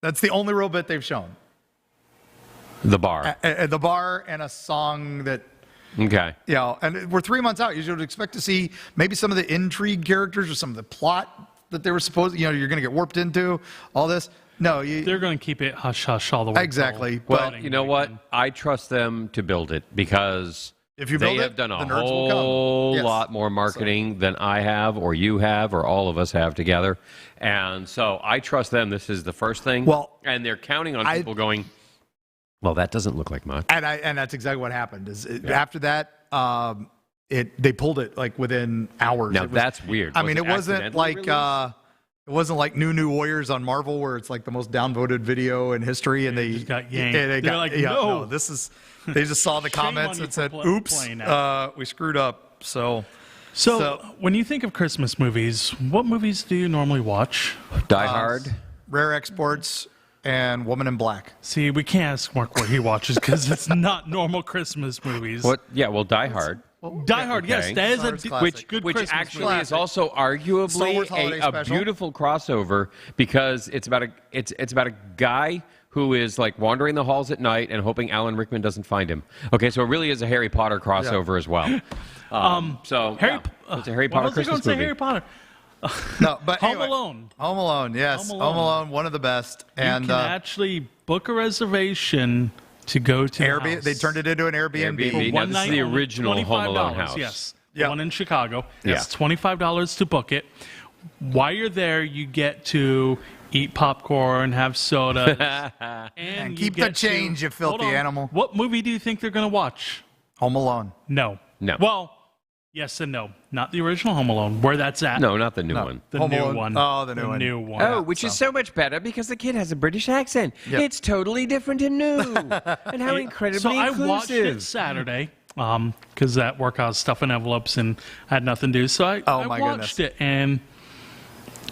That's the only real bit they've shown. the bar. The bar and a song that, Okay. and we're 3 months out. You should expect to see maybe some of the intrigue characters or some of the plot that they were supposed. You're going to get warped into all this. No, They're going to keep it hush hush all the way. Exactly. till Well, the you know what? weekend. I trust them to build it because If you they build have it, done a the nerds will come. whole Yes. lot more marketing than I have or you have or all of us have together. And so I trust them. This is the first thing. Well, and they're counting on people going, well, that doesn't look like much. And that's exactly what happened. After that, they pulled it like within hours. Now, It was- that's weird. I mean, it wasn't accidentally like released? it wasn't like New Warriors on Marvel, where it's like the most downvoted video in history, and they just got yanked. yeah, They're like, no. this is. They just saw the Shame comments on you and for said, playing "Oops, that." we screwed up." So when you think of Christmas movies, what movies do you normally watch? Die Hard. Rare Exports and Woman in Black. See, we can't ask Mark what he watches because it's not normal Christmas movies. What? Yeah, well, Die Hard. Die Hard, yes, okay. that is Die Hard's a classic. good Which Christmas actually movie. is also Star arguably Wars Holiday a Special. beautiful crossover because it's about a guy who is like wandering the halls at night and hoping Alan Rickman doesn't find him. Okay, so it really is a Harry Potter crossover as well. So it's a Harry What Potter was I Christmas gonna say? movie. Harry Potter. No, but Home anyway, Alone. Home Alone, yes, Home Home Alone. Alone, one of the best. You And can actually book a reservation to go to the Airbnb, house. they turned it into an Airbnb. Airbnb. Now, One this is night the only, original Home Alone $25, house. Yes, Yeah. the one in Chicago. Yeah. It's $25 to book it. While you're there, you get to eat popcorn, have soda, And you keep the get change, you filthy Hold on. animal. What movie do you think they're going to watch? Home Alone. No. No. Well, yes and no. Not the original Home Alone, where that's at. No, not the new one. The Home new Alone. one. Oh, the new one. New one. Oh, which is so much better because the kid has a British accent. Yep. It's totally different and new. And how incredibly So I inclusive. watched it Saturday because at work I was stuffing envelopes and I had nothing to do. So I Oh, my watched goodness. it, and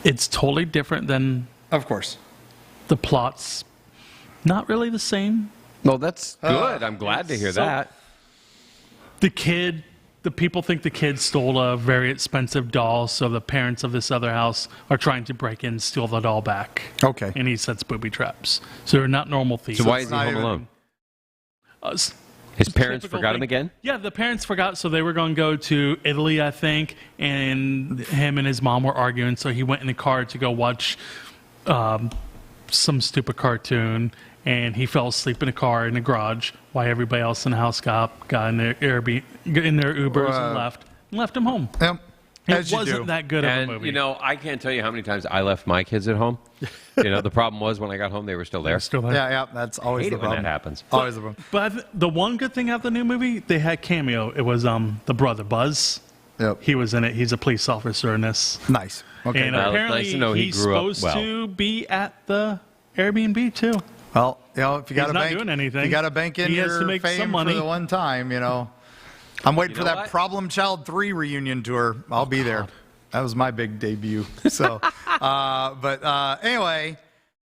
it's totally different than Of course. the plot's not really the same. Well, that's good. I'm glad to hear so- that. The people think the kid stole a very expensive doll, so the parents of this other house are trying to break in and steal the doll back. Okay. And he sets booby traps. So they're not normal thieves. So why is he not home even- alone? Us. His parents Typical forgot him thing. again? Yeah, the parents forgot, so they were going to go to Italy, I think, and him and his mom were arguing, so he went in the car to go watch some stupid cartoon, and he fell asleep in the car in the garage while everybody else in the house got in their Ubers and left him home. It As you wasn't do. that good of a And, movie. you know, I can't tell you how many times I left my kids at home. You know, the problem was when I got home, they were still there. Still there. Yeah, that's I always hate the it when problem. that happens. Always the problem. But the one good thing out the new movie, they had cameo. It was the brother Buzz. Yep. He was in it. He's a police officer in this. Nice. Okay. And Well, apparently nice to know he he's grew up supposed well. to be at the Airbnb too. Well, you know, if you got He's to not bank, doing anything. you got to bank in He has your to make some fame money. for the one time. You know, I'm waiting You for know that what? Problem Child 3 reunion tour. I'll be there. That was my big debut. So, anyway,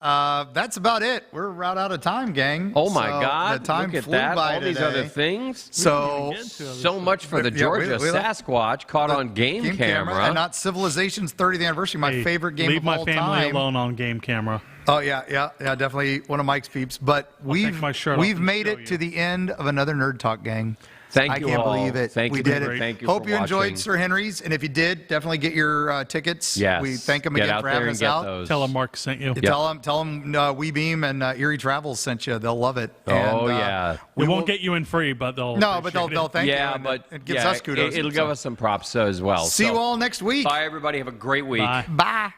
that's about it. We're right out of time, gang. Oh, my So God. the time Look at flew that. by All these today. other things. So, So much for the Yeah, Georgia we left- Sasquatch caught on game camera. and not Civilization's 30th anniversary, my Hey, favorite game leave of my all family time. alone on game camera. Oh yeah, definitely one of Mike's peeps. But take my shirt off we've and made show it you. to the end of another Nerd Talk, gang. Thank I you can't all. believe it. Thank we you. did it. Thank you Hope for you enjoyed watching. Sir Henry's, and if you did, definitely get your tickets. Yes. We thank him Get again out for there having and us get out. those. Tell him Mark sent you. Tell them WeBeam and Erie Travels sent you. They'll love it. Oh, And, yeah. We will- won't get you in free, but they'll No, but appreciate they'll it. thank you. Yeah, and but it gives yeah, us kudos. It'll So, give us some props as well. see So, you all next week. Bye, everybody. Have a great week. Bye. Bye.